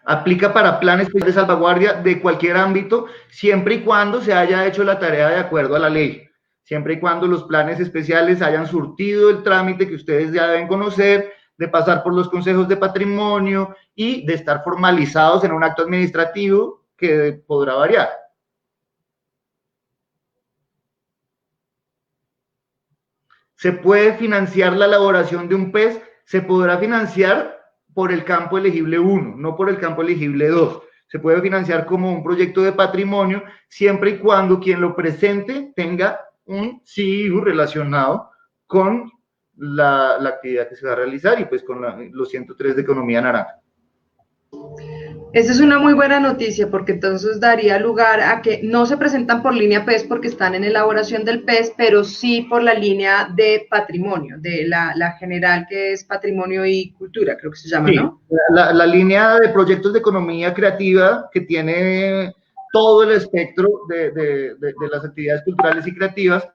Speaker 3: Aplica para planes de salvaguardia de cualquier ámbito, siempre y cuando se haya hecho la tarea de acuerdo a la ley. Siempre y cuando los planes especiales hayan surtido el trámite que ustedes ya deben conocer, de pasar por los consejos de patrimonio y de estar formalizados en un acto administrativo que podrá variar. ¿Se puede financiar la elaboración de un PES? Se podrá financiar por el campo elegible 1, no por el campo elegible 2. Se puede financiar como un proyecto de patrimonio siempre y cuando quien lo presente tenga un CIU relacionado con la actividad que se va a realizar y pues con los 103 de economía naranja.
Speaker 1: Esa es una muy buena noticia porque entonces daría lugar a que no se presentan por línea PES porque están en elaboración del PES, pero sí por la línea de patrimonio, de la general que es patrimonio y cultura, creo que se llama,
Speaker 3: sí,
Speaker 1: ¿no?
Speaker 3: La línea de proyectos de economía creativa que tiene todo el espectro de las actividades culturales y creativas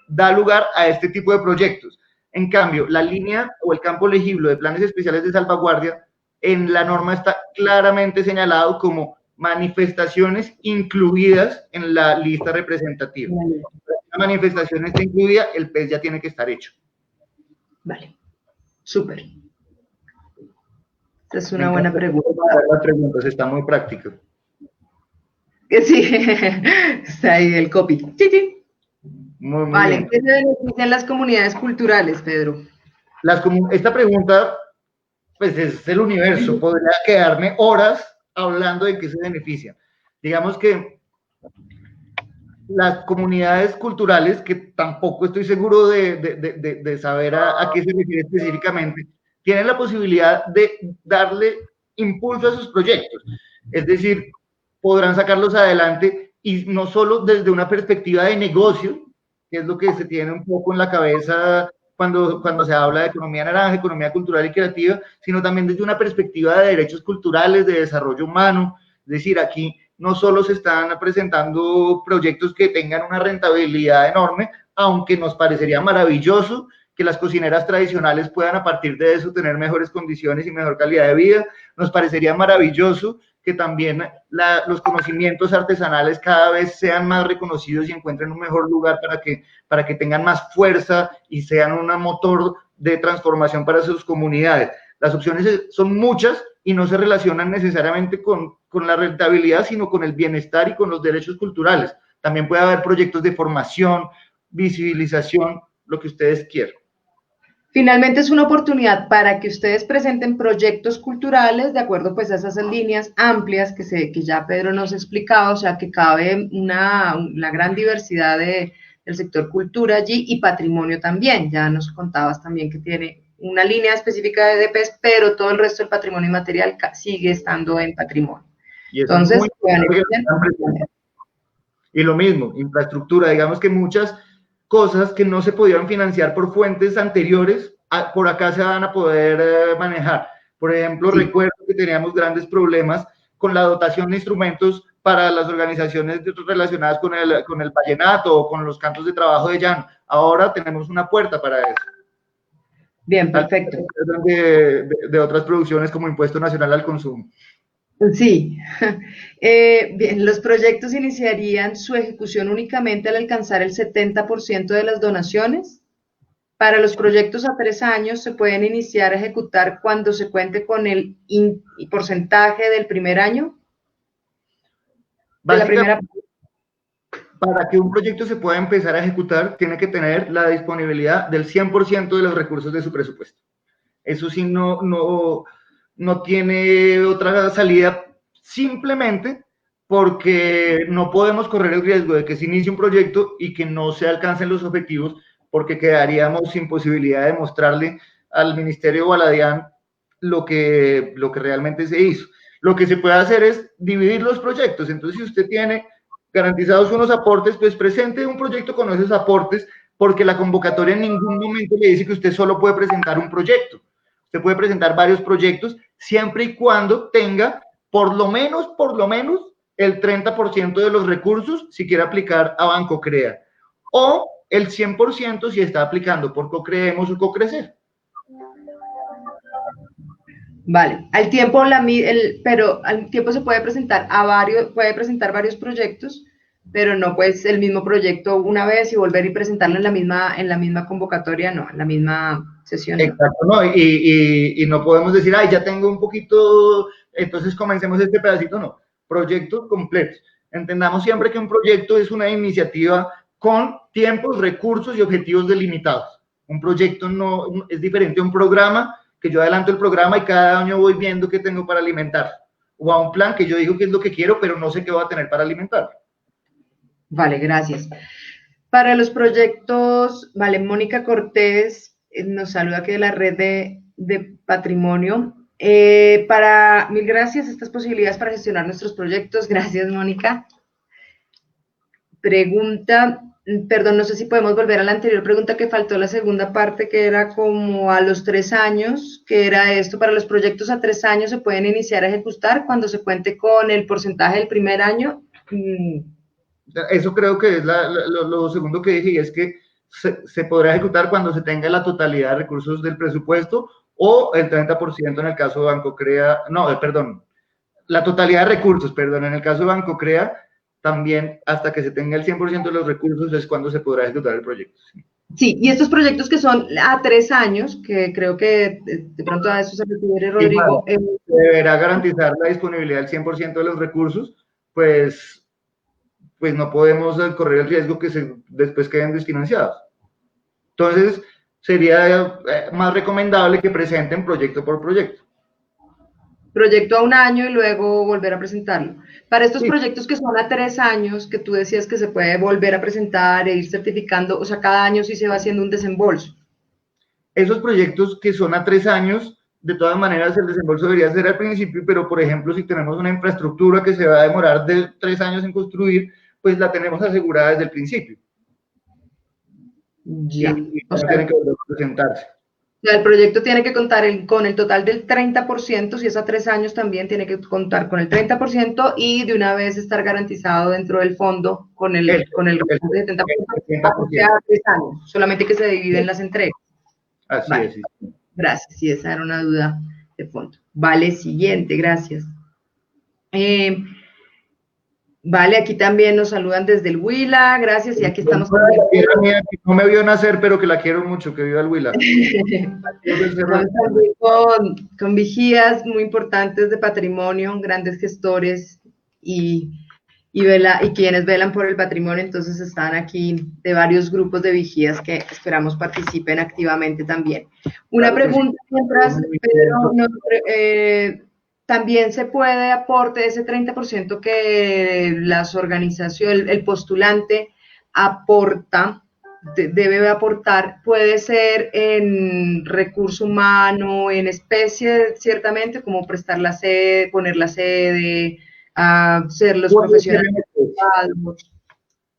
Speaker 3: da lugar a este tipo de proyectos. En cambio, la línea o el campo legible de planes especiales de salvaguardia en la norma está claramente señalado como manifestaciones incluidas en la lista representativa. Si la manifestación está incluida, el PES ya tiene que estar hecho.
Speaker 1: Vale, súper. Esta es una buena pregunta.
Speaker 3: Las preguntas, está muy práctico.
Speaker 1: Sí, está ahí el copy. Sí, sí.
Speaker 3: Muy
Speaker 1: Vale,
Speaker 3: bien.
Speaker 1: ¿qué se benefician las comunidades culturales, Pedro?
Speaker 3: Esta pregunta, pues es el universo. Podría quedarme horas hablando de qué se benefician. Digamos que las comunidades culturales, que tampoco estoy seguro de saber a qué se refiere específicamente, tienen la posibilidad de darle impulso a sus proyectos. Es decir, podrán sacarlos adelante y no solo desde una perspectiva de negocio, que es lo que se tiene un poco en la cabeza cuando se habla de economía naranja, economía cultural y creativa, sino también desde una perspectiva de derechos culturales, de desarrollo humano. Es decir, aquí no solo se están presentando proyectos que tengan una rentabilidad enorme, aunque nos parecería maravilloso que las cocineras tradicionales puedan a partir de eso tener mejores condiciones y mejor calidad de vida. Nos parecería maravilloso que también los conocimientos artesanales cada vez sean más reconocidos y encuentren un mejor lugar para que tengan más fuerza y sean un motor de transformación para sus comunidades. Las opciones son muchas y no se relacionan necesariamente con la rentabilidad, sino con el bienestar y con los derechos culturales. También puede haber proyectos de formación, visibilización, lo que ustedes quieran.
Speaker 1: Finalmente es una oportunidad para que ustedes presenten proyectos culturales de acuerdo pues a esas líneas amplias que ya Pedro nos ha explicado, o sea que cabe una gran diversidad del sector cultura allí y patrimonio también. Ya nos contabas también que tiene una línea específica de DPS, pero todo el resto del patrimonio inmaterial sigue estando en patrimonio.
Speaker 3: Y
Speaker 1: entonces, bueno,
Speaker 3: y lo mismo, infraestructura, digamos que muchas cosas que no se podían financiar por fuentes anteriores, por acá se van a poder manejar. Por ejemplo, sí. Recuerdo que teníamos grandes problemas con la dotación de instrumentos para las organizaciones relacionadas con el vallenato o con los cantos de trabajo de llano. Ahora tenemos una puerta para eso.
Speaker 1: Bien, perfecto.
Speaker 3: De otras producciones como Impuesto Nacional al Consumo.
Speaker 1: Sí. Bien, los proyectos iniciarían su ejecución únicamente al alcanzar el 70% de las donaciones. Para los proyectos a 3 años se pueden iniciar a ejecutar cuando se cuente con el porcentaje del primer año. De la primera...
Speaker 3: Para que un proyecto se pueda empezar a ejecutar, tiene que tener la disponibilidad del 100% de los recursos de su presupuesto. Eso sí, no tiene otra salida, simplemente porque no podemos correr el riesgo de que se inicie un proyecto y que no se alcancen los objetivos, porque quedaríamos sin posibilidad de mostrarle al Ministerio o a la DIAN lo que realmente se hizo. Lo que se puede hacer es dividir los proyectos. Entonces, si usted tiene garantizados unos aportes, pues presente un proyecto con esos aportes, porque la convocatoria en ningún momento le dice que usted solo puede presentar un proyecto. Usted puede presentar varios proyectos siempre y cuando tenga por lo menos el 30% de los recursos si quiere aplicar a Banco Crea, o el 100% si está aplicando por CoCreemos o CoCrecer.
Speaker 1: Vale, pero al tiempo se puede presentar varios proyectos, pero no pues el mismo proyecto una vez y volver y presentarlo en la misma convocatoria, no, en la misma sesión.
Speaker 3: Exacto, no, y no podemos decir, ay, ya tengo un poquito, entonces comencemos este pedacito, no, proyectos completos. Entendamos siempre que un proyecto es una iniciativa con tiempos, recursos y objetivos delimitados. Un proyecto no es diferente a un programa, que yo adelanto el programa y cada año voy viendo qué tengo para alimentar, o a un plan que yo digo qué es lo que quiero, pero no sé qué voy a tener para alimentar.
Speaker 1: Vale, gracias. Para los proyectos, vale, Mónica Cortés nos saluda aquí de la red de patrimonio. Mil gracias, estas posibilidades para gestionar nuestros proyectos. Gracias, Mónica. Pregunta, perdón, no sé si podemos volver a la anterior pregunta que faltó la segunda parte, que era como a los 3 años, que era esto, para los proyectos a 3 años se pueden iniciar a ejecutar cuando se cuente con el porcentaje del primer año.
Speaker 3: Eso creo que es lo segundo que dije, y es que se podrá ejecutar cuando se tenga la totalidad de recursos del presupuesto o el 30% en el caso de Bancocrea, no, perdón, la totalidad de recursos, perdón, en el caso de Bancocrea, también hasta que se tenga el 100% de los recursos es cuando se podrá ejecutar el proyecto.
Speaker 1: Sí, y estos proyectos que son a 3 años, que creo que de pronto a eso se refiere Rodrigo.
Speaker 3: Deberá garantizar la disponibilidad del 100% de los recursos, pues no podemos correr el riesgo que después queden desfinanciados. Entonces, sería más recomendable que presenten proyecto por proyecto.
Speaker 1: Proyecto a 1 año y luego volver a presentarlo. Para estos proyectos que son a 3 años, que tú decías que se puede volver a presentar e ir certificando, o sea, cada año sí se va haciendo un desembolso.
Speaker 3: Esos proyectos que son a 3 años, de todas maneras el desembolso debería ser al principio, pero por ejemplo, si tenemos una infraestructura que se va a demorar de 3 años en construir, pues la tenemos asegurada desde el principio.
Speaker 1: Ya.
Speaker 3: Y no tiene que volver a presentarse.
Speaker 1: O sea, el proyecto tiene que contar con el total del 30%, si es a 3 años también tiene que contar con el 30% y de una vez estar garantizado dentro del fondo con el 70%, a 3 años, solamente que se dividen las entregas.
Speaker 3: Así
Speaker 1: vale.
Speaker 3: es. Sí.
Speaker 1: Gracias, sí, esa era una duda de fondo. Vale, siguiente, gracias. Vale, aquí también nos saludan desde el Huila, gracias, y aquí estamos con...
Speaker 3: No me vio nacer, pero que la quiero mucho, que viva el Huila.
Speaker 1: con vigías muy importantes de patrimonio, grandes gestores y quienes velan por el patrimonio, entonces están aquí de varios grupos de vigías que esperamos participen activamente también. Una pregunta mientras, Pedro, también se puede aporte ese 30% que las organizaciones, el postulante aporta, debe aportar, puede ser en recurso humano, en especie, ciertamente, como prestar la sede, poner la sede, ser los profesionales.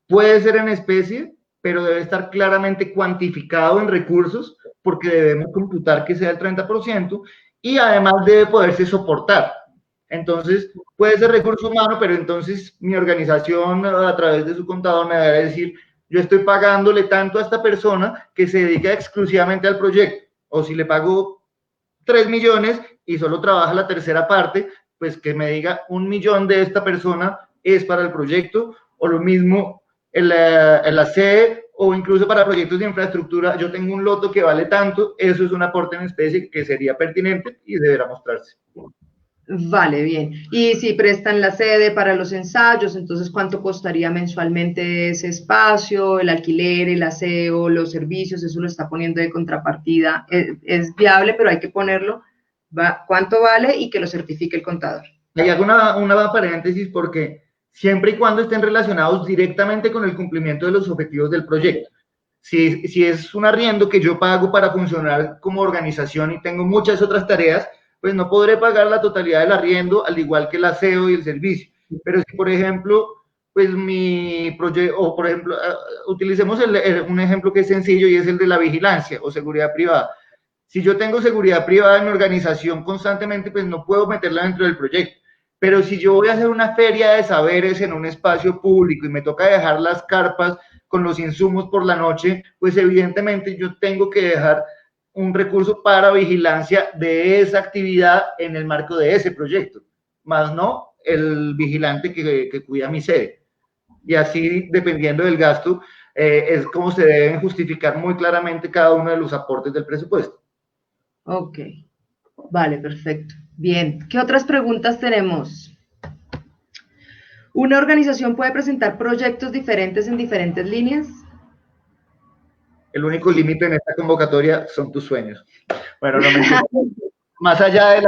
Speaker 3: Puede ser en especie, pero debe estar claramente cuantificado en recursos, porque debemos computar que sea el 30%, y además debe poderse soportar. Entonces, puede ser recurso humano, pero entonces mi organización a través de su contador me debe decir, yo estoy pagándole tanto a esta persona que se dedica exclusivamente al proyecto, o si le pago 3 millones y solo trabaja la tercera parte, pues que me diga 1 millón de esta persona es para el proyecto, o lo mismo en la sede, o incluso para proyectos de infraestructura, yo tengo un loto que vale tanto, eso es un aporte en especie que sería pertinente y deberá mostrarse.
Speaker 1: Vale, bien. Y si prestan la sede para los ensayos, entonces, ¿cuánto costaría mensualmente ese espacio, el alquiler, el aseo, los servicios? Eso lo está poniendo de contrapartida. Es viable, pero hay que ponerlo. ¿Cuánto vale? Y que lo certifique el contador.
Speaker 3: Hay hago una paréntesis porque siempre y cuando estén relacionados directamente con el cumplimiento de los objetivos del proyecto. Si es un arriendo que yo pago para funcionar como organización y tengo muchas otras tareas, pues no podré pagar la totalidad del arriendo, al igual que el aseo y el servicio. Pero si, por ejemplo, pues mi proyecto, o por ejemplo, utilicemos un ejemplo que es sencillo y es el de la vigilancia o seguridad privada. Si yo tengo seguridad privada en mi organización constantemente, pues no puedo meterla dentro del proyecto. Pero si yo voy a hacer una feria de saberes en un espacio público y me toca dejar las carpas con los insumos por la noche, pues evidentemente yo tengo que dejar un recurso para vigilancia de esa actividad en el marco de ese proyecto, más no el vigilante que cuida mi sede. Y así, dependiendo del gasto, es como se deben justificar muy claramente cada uno de los aportes del presupuesto.
Speaker 1: Ok, vale, perfecto. Bien, ¿qué otras preguntas tenemos? ¿Una organización puede presentar proyectos diferentes en diferentes líneas?
Speaker 3: El único límite en esta convocatoria son tus sueños. Bueno, no me más allá de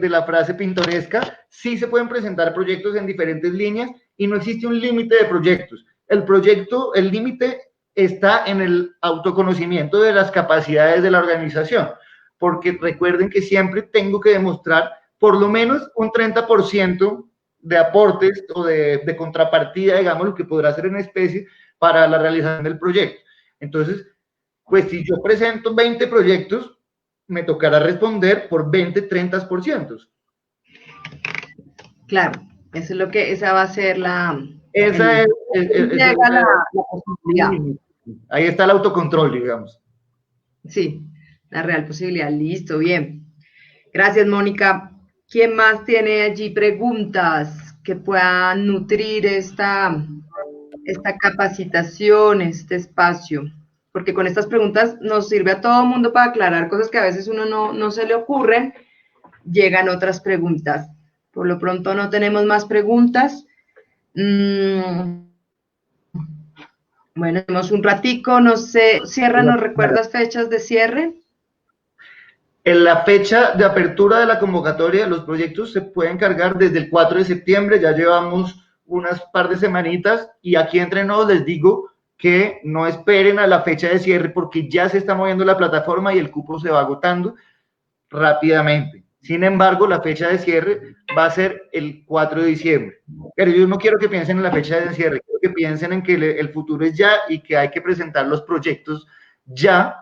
Speaker 3: la frase pintoresca, sí se pueden presentar proyectos en diferentes líneas y no existe un límite de proyectos. El límite está en el autoconocimiento de las capacidades de la organización, porque recuerden que siempre tengo que demostrar por lo menos un 30% de aportes o de contrapartida, digamos, lo que podrá ser en especie para la realización del proyecto. Entonces, pues si yo presento 20 proyectos, me tocará responder por 20, 30%.
Speaker 1: Claro, eso es lo que, esa va a ser la...
Speaker 3: Esa es
Speaker 1: la posibilidad.
Speaker 3: Ahí está el autocontrol, digamos.
Speaker 1: Sí, la real posibilidad. Listo, bien. Gracias, Mónica. ¿Quién más tiene allí preguntas que puedan nutrir esta capacitación, este espacio? Porque con estas preguntas nos sirve a todo el mundo para aclarar cosas que a veces uno no se le ocurren. Llegan otras preguntas. Por lo pronto no tenemos más preguntas. Bueno, tenemos un ratico, no sé, cierra, ¿nos recuerdas fechas de cierre?
Speaker 3: En la fecha de apertura de la convocatoria, los proyectos se pueden cargar desde el 4 de septiembre, ya llevamos unas par de semanitas, y aquí entre nos les digo que no esperen a la fecha de cierre porque ya se está moviendo la plataforma y el cupo se va agotando rápidamente. Sin embargo, la fecha de cierre va a ser el 4 de diciembre. Pero yo no quiero que piensen en la fecha de cierre, quiero que piensen en que el futuro es ya y que hay que presentar los proyectos ya,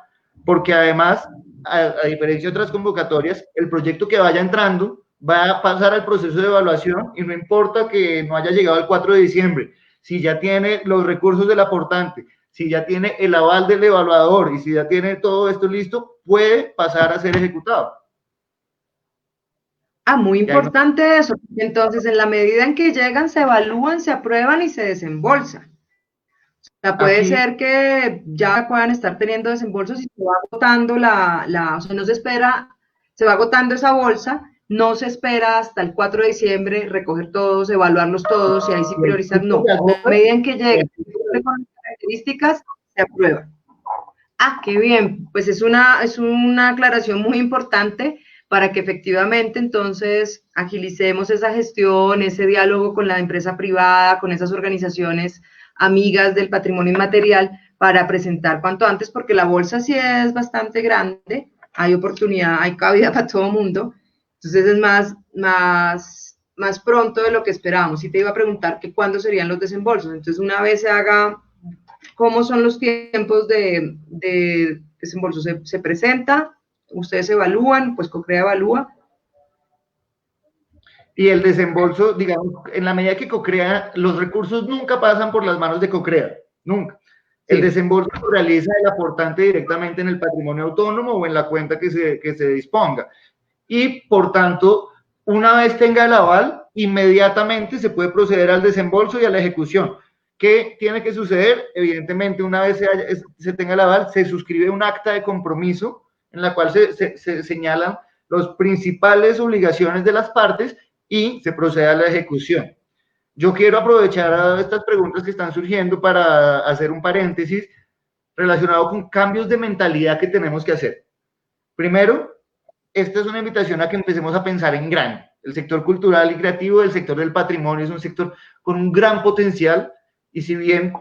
Speaker 3: porque además, a diferencia de otras convocatorias, el proyecto que vaya entrando va a pasar al proceso de evaluación y no importa que no haya llegado el 4 de diciembre, si ya tiene los recursos del aportante, si ya tiene el aval del evaluador y si ya tiene todo esto listo, puede pasar a ser ejecutado.
Speaker 1: Ah, muy importante eso. Entonces, en la medida en que llegan, se evalúan, se aprueban y se desembolsan. O sea, puede ser que ya puedan estar teniendo desembolsos y se va agotando o sea, no se espera, se va agotando esa bolsa, no se espera hasta el 4 de diciembre recoger todos, evaluarlos todos y ahí sí priorizar, no. A medida en que lleguen con las características, se aprueban. Ah, qué bien, pues es una aclaración muy importante para que efectivamente entonces agilicemos esa gestión, ese diálogo con la empresa privada, con esas organizaciones amigas del patrimonio inmaterial para presentar cuanto antes, porque la bolsa sí es bastante grande, hay oportunidad, hay cabida para todo el mundo, entonces es más pronto de lo que esperábamos. Y te iba a preguntar que cuándo serían los desembolsos, entonces una vez se haga, ¿cómo son los tiempos de desembolso? ¿Se presenta? ¿Ustedes evalúan? Pues COCREA evalúa.
Speaker 3: Y el desembolso, digamos, en la medida que COCREA, los recursos nunca pasan por las manos de COCREA, nunca. El desembolso lo realiza el aportante directamente en el patrimonio autónomo o en la cuenta que se disponga. Y, por tanto, una vez tenga el aval, inmediatamente se puede proceder al desembolso y a la ejecución. ¿Qué tiene que suceder? Evidentemente, una vez se tenga el aval, se suscribe un acta de compromiso en la cual se señalan las principales obligaciones de las partes y se procede a la ejecución. Yo quiero aprovechar estas preguntas que están surgiendo para hacer un paréntesis relacionado con cambios de mentalidad que tenemos que hacer. Primero, esta es una invitación a que empecemos a pensar en grande. El sector cultural y creativo, el sector del patrimonio, es un sector con un gran potencial y si bien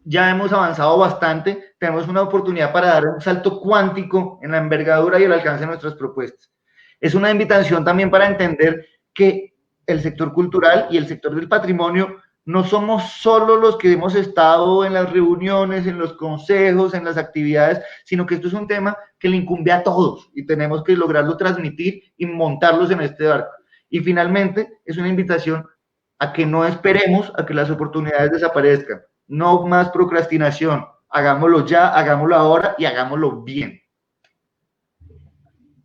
Speaker 3: ya hemos avanzado bastante, tenemos una oportunidad para dar un salto cuántico en la envergadura y el alcance de nuestras propuestas. Es una invitación también para entender que el sector cultural y el sector del patrimonio no somos solo los que hemos estado en las reuniones, en los consejos, en las actividades, sino que esto es un tema que le incumbe a todos y tenemos que lograrlo transmitir y montarlos en este barco. Y finalmente, es una invitación a que no esperemos a que las oportunidades desaparezcan. No más procrastinación. Hagámoslo ya, hagámoslo ahora y hagámoslo bien.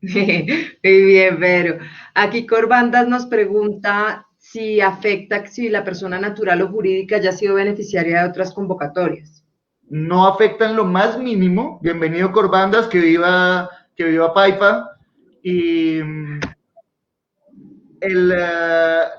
Speaker 1: Muy bien, pero aquí Corbandas nos pregunta si afecta si la persona natural o jurídica ya ha sido beneficiaria de otras convocatorias.
Speaker 3: No afecta en lo más mínimo. Bienvenido Corbandas, que viva Paipa. Y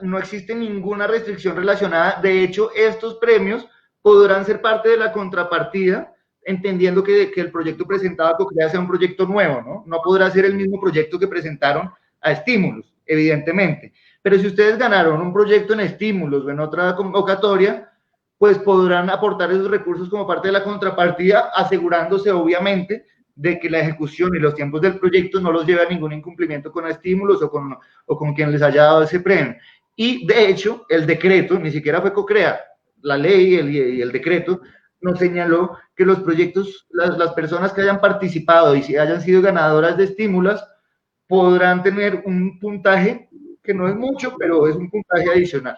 Speaker 3: no existe ninguna restricción relacionada. De hecho, estos premios podrán ser parte de la contrapartida, entendiendo que el proyecto presentado a COCREA sea un proyecto nuevo, ¿no? No podrá ser el mismo proyecto que presentaron a Estímulos, evidentemente. Pero si ustedes ganaron un proyecto en Estímulos o en otra convocatoria, pues podrán aportar esos recursos como parte de la contrapartida, asegurándose obviamente de que la ejecución y los tiempos del proyecto no los lleve a ningún incumplimiento con estímulos o con quien les haya dado ese premio. Y de hecho, el decreto, ni siquiera fue COCREA, la ley y el decreto nos señaló que los proyectos, las personas que hayan participado y si hayan sido ganadoras de estímulos, podrán tener un puntaje que no es mucho, pero es un puntaje adicional.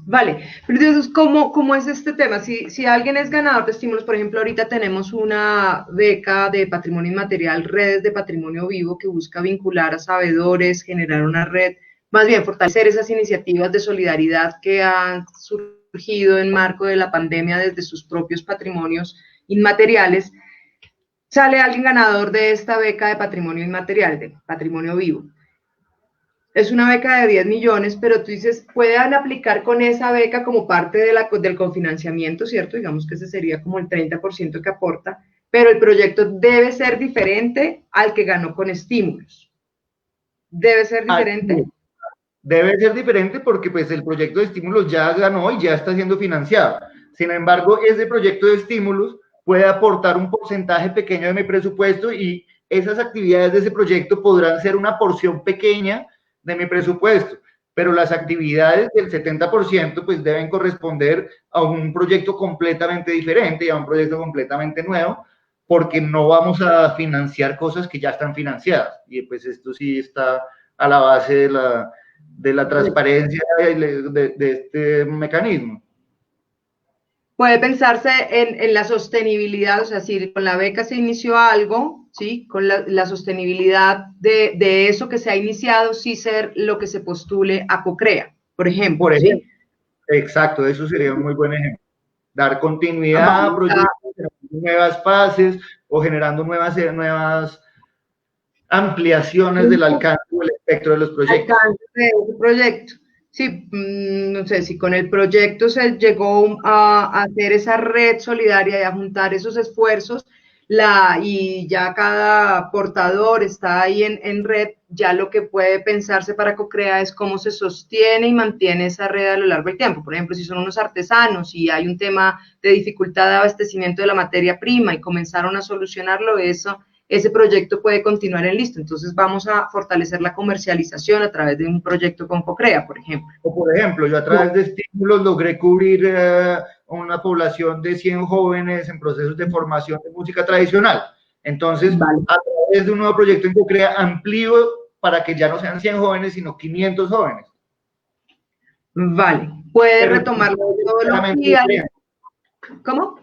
Speaker 1: Vale, pero entonces, ¿cómo es este tema? Si alguien es ganador de estímulos, por ejemplo, ahorita tenemos una beca de patrimonio inmaterial, redes de patrimonio vivo, que busca vincular a sabedores, generar una red, más bien fortalecer esas iniciativas de solidaridad que han surgido en marco de la pandemia desde sus propios patrimonios inmateriales. Sale alguien ganador de esta beca de patrimonio inmaterial, de patrimonio vivo. Es una beca de 10 millones, pero tú dices, puedan aplicar con esa beca como parte del cofinanciamiento, ¿cierto? Digamos que ese sería como el 30% que aporta, pero el proyecto debe ser diferente al que ganó con estímulos. ¿Debe ser diferente?
Speaker 3: Debe ser diferente porque pues el proyecto de estímulos ya ganó y ya está siendo financiado. Sin embargo, ese proyecto de estímulos puede aportar un porcentaje pequeño de mi presupuesto y esas actividades de ese proyecto podrán ser una porción pequeña de mi presupuesto, pero las actividades del 70% pues deben corresponder a un proyecto completamente diferente y a un proyecto completamente nuevo, porque no vamos a financiar cosas que ya están financiadas. Y pues esto sí está a la base de la transparencia de este mecanismo.
Speaker 1: Puede pensarse en la sostenibilidad, o sea, si con la beca se inició algo, ¿sí? Con la sostenibilidad de eso que se ha iniciado, sí ser lo que se postule a COCREA, por ejemplo.
Speaker 3: Por ejemplo,
Speaker 1: ¿sí?
Speaker 3: Exacto, eso sería un muy buen ejemplo. Dar continuidad a proyectos, nuevas fases o generando nuevas ampliaciones del alcance o el espectro de los proyectos.
Speaker 1: Alcance de ese proyecto. Sí, no sé, si con el proyecto se llegó a hacer esa red solidaria y a juntar esos esfuerzos, y ya cada portador está ahí en red, ya lo que puede pensarse para COCREA es cómo se sostiene y mantiene esa red a lo largo del tiempo. Por ejemplo, si son unos artesanos y hay un tema de dificultad de abastecimiento de la materia prima y comenzaron a solucionarlo, ese proyecto puede continuar en listo. Entonces vamos a fortalecer la comercialización a través de un proyecto con COCREA, por ejemplo.
Speaker 3: O por ejemplo, yo a través de estímulos logré cubrir una población de 100 jóvenes en procesos de formación de música tradicional. Entonces, vale, a través de un nuevo proyecto en COCREA amplío para que ya no sean 100 jóvenes, sino 500 jóvenes.
Speaker 1: Vale, puede retomar la metodología. ¿Cómo?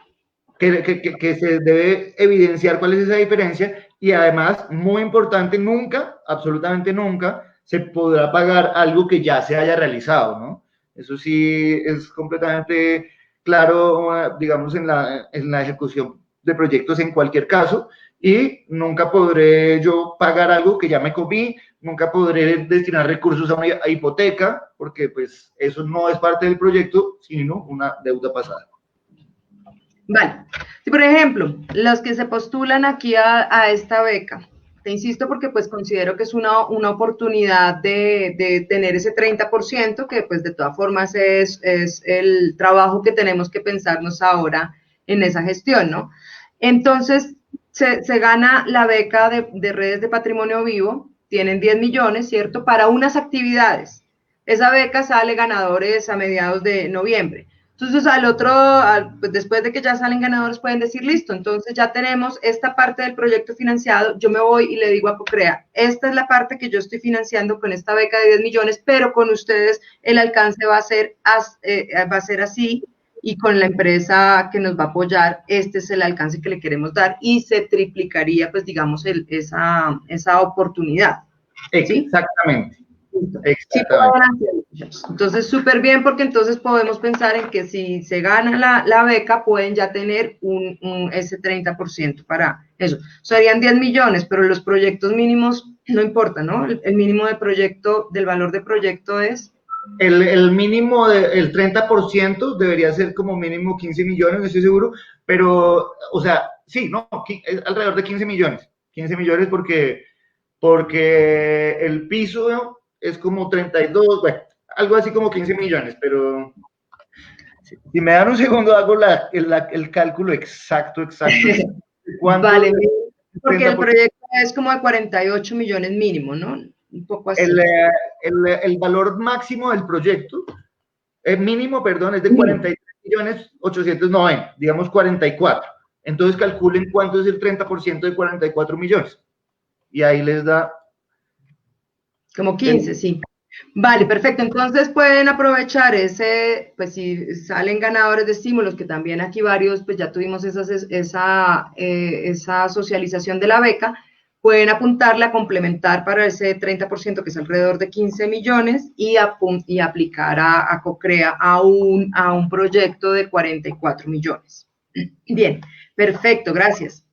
Speaker 3: Que se debe evidenciar cuál es esa diferencia y además, muy importante, nunca, absolutamente nunca, se podrá pagar algo que ya se haya realizado, ¿no? Eso sí es completamente claro, digamos, en la ejecución de proyectos en cualquier caso, y nunca podré yo pagar algo que ya me comí, nunca podré destinar recursos a una hipoteca, porque pues eso no es parte del proyecto, sino una deuda pasada.
Speaker 1: Vale. Si, por ejemplo, los que se postulan aquí a esta beca, te insisto porque pues considero que es una oportunidad de tener ese 30%, que pues de todas formas es el trabajo que tenemos que pensarnos ahora en esa gestión, ¿no? Entonces, se gana la beca de redes de patrimonio vivo, tienen 10 millones, ¿cierto? Para unas actividades. Esa beca sale ganadores a mediados de noviembre. Entonces, pues después de que ya salen ganadores, pueden decir, listo, entonces ya tenemos esta parte del proyecto financiado, yo me voy y le digo a COCREA, esta es la parte que yo estoy financiando con esta beca de 10 millones, pero con ustedes el alcance va a ser así, y con la empresa que nos va a apoyar, este es el alcance que le queremos dar, y se triplicaría, pues digamos, esa oportunidad. ¿sí?
Speaker 3: Exactamente.
Speaker 1: Entonces, súper bien, porque entonces podemos pensar en que si se gana la beca, pueden ya tener ese 30% para eso. Serían 10 millones, pero los proyectos mínimos no importa, ¿no? El mínimo de proyecto, del valor de proyecto es...
Speaker 3: El mínimo, el 30% debería ser como mínimo 15 millones, no estoy seguro, pero, o sea, sí, no, es alrededor de 15 millones. 15 millones porque el piso es como 32, bueno, algo así como 15 millones, pero Si me dan un segundo, hago el cálculo exacto. ¿Cuánto?
Speaker 1: Vale, porque el proyecto es como de 48 millones mínimo, ¿no? Un poco así.
Speaker 3: El valor máximo del proyecto, mínimo, perdón, es de 43.890.000, digamos 44. Entonces calculen cuánto es el 30% de 44 millones. Y ahí les da...
Speaker 1: Como 15, sí. Vale, perfecto. Entonces pueden aprovechar ese, pues si salen ganadores de estímulos, que también aquí varios, pues ya tuvimos esa socialización de la beca, pueden apuntarla a complementar para ese 30%, que es alrededor de 15 millones, y aplicar a CoCrea a un proyecto de 44 millones. Bien, perfecto, gracias.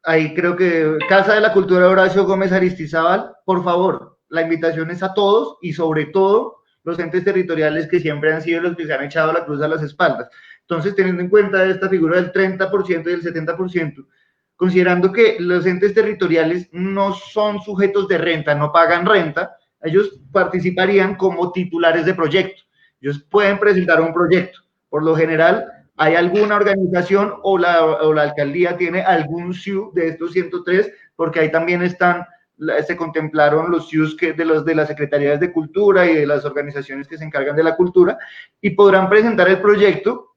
Speaker 3: Ahí creo que Casa de la Cultura Horacio Gómez Aristizábal, por favor, la invitación es a todos y sobre todo los entes territoriales que siempre han sido los que se han echado la cruz a las espaldas. Entonces, teniendo en cuenta esta figura del 30% y del 70%, considerando que los entes territoriales no son sujetos de renta, no pagan renta, ellos participarían como titulares de proyecto. Ellos pueden presentar un proyecto. Por lo general, hay alguna organización o la alcaldía tiene algún SIU de estos 103, porque ahí también se contemplaron los SIUs de las secretarías de cultura y de las organizaciones que se encargan de la cultura, y podrán presentar el proyecto.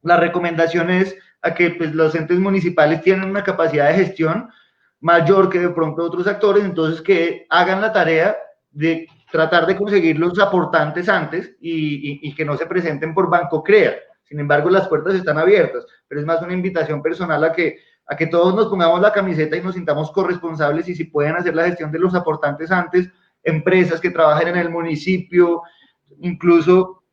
Speaker 3: La recomendación es a que pues, los entes municipales tienen una capacidad de gestión mayor que de pronto otros actores, entonces que hagan la tarea de tratar de conseguir los aportantes antes y que no se presenten por Banco Crea. Sin embargo, las puertas están abiertas, pero es más una invitación personal a que todos nos pongamos la camiseta y nos sintamos corresponsables, y si pueden hacer la gestión de los aportantes antes, empresas que trabajen en el municipio, incluso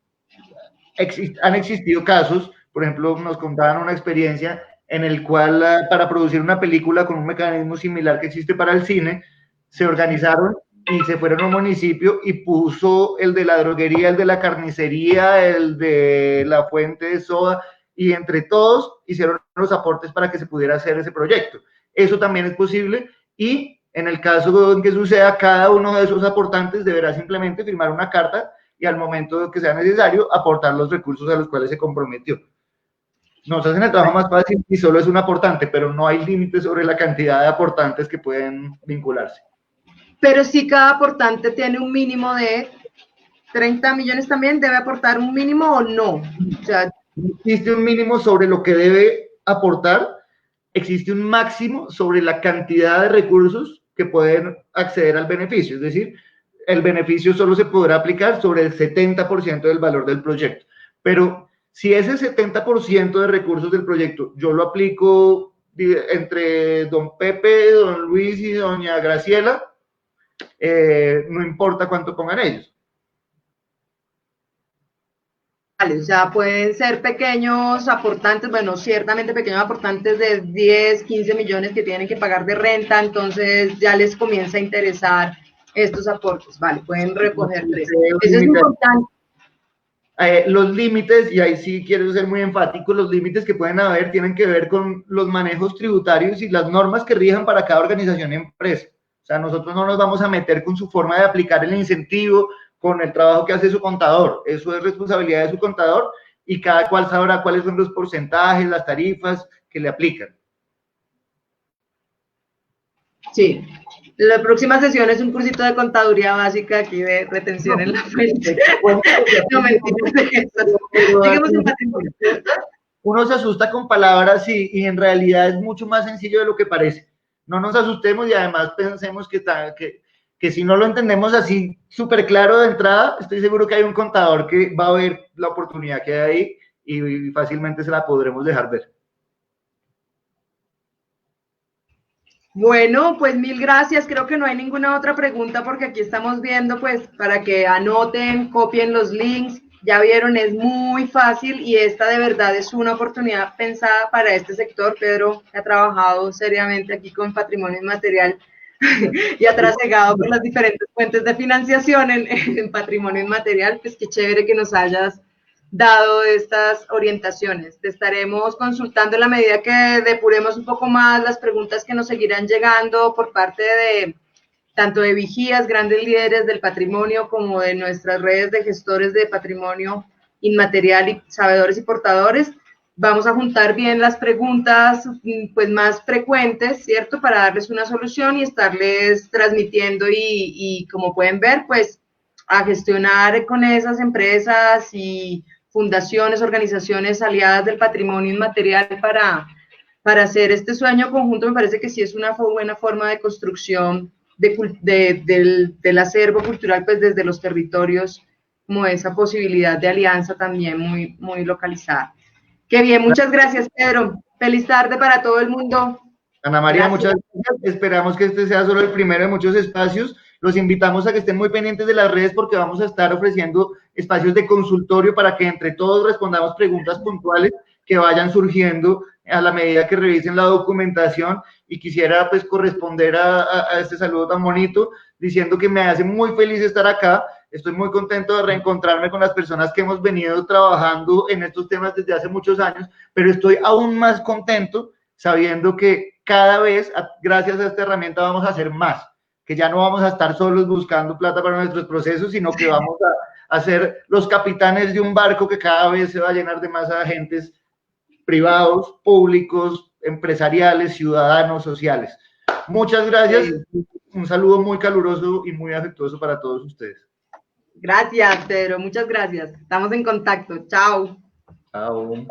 Speaker 3: han existido casos, por ejemplo, nos contaban una experiencia en el cual para producir una película con un mecanismo similar que existe para el cine, se organizaron y se fueron a un municipio y puso el de la droguería, el de la carnicería, el de la fuente de soda, y entre todos hicieron los aportes para que se pudiera hacer ese proyecto. Eso también es posible, y en el caso en que suceda, cada uno de esos aportantes deberá simplemente firmar una carta y al momento que sea necesario aportar los recursos a los cuales se comprometió. Nos hacen el trabajo más fácil y solo es un aportante, pero no hay límites sobre la cantidad de aportantes que pueden vincularse.
Speaker 1: Pero si cada aportante tiene un mínimo de 30 millones, también debe aportar un mínimo, o no. O sea,
Speaker 3: existe un mínimo sobre lo que debe aportar, existe un máximo sobre la cantidad de recursos que pueden acceder al beneficio, es decir, el beneficio solo se podrá aplicar sobre el 70% del valor del proyecto. Pero si ese 70% de recursos del proyecto yo lo aplico entre don Pepe, don Luis y doña Graciela, no importa cuánto pongan ellos.
Speaker 1: Vale, o sea, pueden ser pequeños aportantes, bueno, ciertamente pequeños aportantes de 10, 15 millones que tienen que pagar de renta, entonces ya les comienza a interesar estos aportes. Vale, pueden recoger 3. Eso es importante.
Speaker 3: Los límites, y ahí sí quiero ser muy enfático, los límites que pueden haber tienen que ver con los manejos tributarios y las normas que rijan para cada organización y empresa. O sea, nosotros no nos vamos a meter con su forma de aplicar el incentivo, con el trabajo que hace su contador. Eso es responsabilidad de su contador, y cada cual sabrá cuáles son los porcentajes, las tarifas que le aplican.
Speaker 1: Sí. La próxima sesión es un cursito de contaduría básica aquí de retención en la fuente. No, mentira.
Speaker 3: Uno se asusta con palabras y en realidad es mucho más sencillo de lo que parece. No nos asustemos, y además pensemos que si no lo entendemos así súper claro de entrada, estoy seguro que hay un contador que va a ver la oportunidad que hay ahí y fácilmente se la podremos dejar ver.
Speaker 1: Bueno, pues mil gracias. Creo que no hay ninguna otra pregunta, porque aquí estamos viendo, pues, para que anoten, copien los links. Ya vieron, es muy fácil, y esta de verdad es una oportunidad pensada para este sector. Pedro ha trabajado seriamente aquí con patrimonio inmaterial y ha trasegado por las diferentes fuentes de financiación en patrimonio inmaterial. Pues qué chévere que nos hayas dado estas orientaciones. Te estaremos consultando en la medida que depuremos un poco más las preguntas que nos seguirán llegando por parte de tanto de vigías, grandes líderes del patrimonio, como de nuestras redes de gestores de patrimonio inmaterial y sabedores y portadores. Vamos a juntar bien las preguntas pues más frecuentes, ¿cierto? Para darles una solución y estarles transmitiendo y como pueden ver, pues a gestionar con esas empresas y fundaciones, organizaciones aliadas del patrimonio inmaterial para hacer este sueño conjunto. Me parece que sí es una buena forma de construcción del acervo cultural pues desde los territorios, como esa posibilidad de alianza también muy, muy localizada. Qué bien, muchas gracias, Pedro. Feliz tarde para todo el mundo.
Speaker 3: Ana María,
Speaker 1: Gracias.
Speaker 3: muchas gracias. Esperamos que este sea solo el primero de muchos espacios. Los invitamos a que estén muy pendientes de las redes porque vamos a estar ofreciendo espacios de consultorio para que entre todos respondamos preguntas puntuales que vayan surgiendo a la medida que revisen la documentación. Y quisiera pues corresponder a este saludo tan bonito diciendo que me hace muy feliz estar acá. Estoy muy contento de reencontrarme con las personas que hemos venido trabajando en estos temas desde hace muchos años, pero estoy aún más contento sabiendo que cada vez, gracias a esta herramienta, vamos a hacer más, que ya no vamos a estar solos buscando plata para nuestros procesos, sino que vamos a ser los capitanes de un barco que cada vez se va a llenar de más agentes privados, públicos, empresariales, ciudadanos, sociales. Muchas gracias. Un saludo muy caluroso y muy afectuoso para todos ustedes.
Speaker 1: Gracias, Pedro. Muchas gracias. Estamos en contacto. Chao.
Speaker 3: Chao.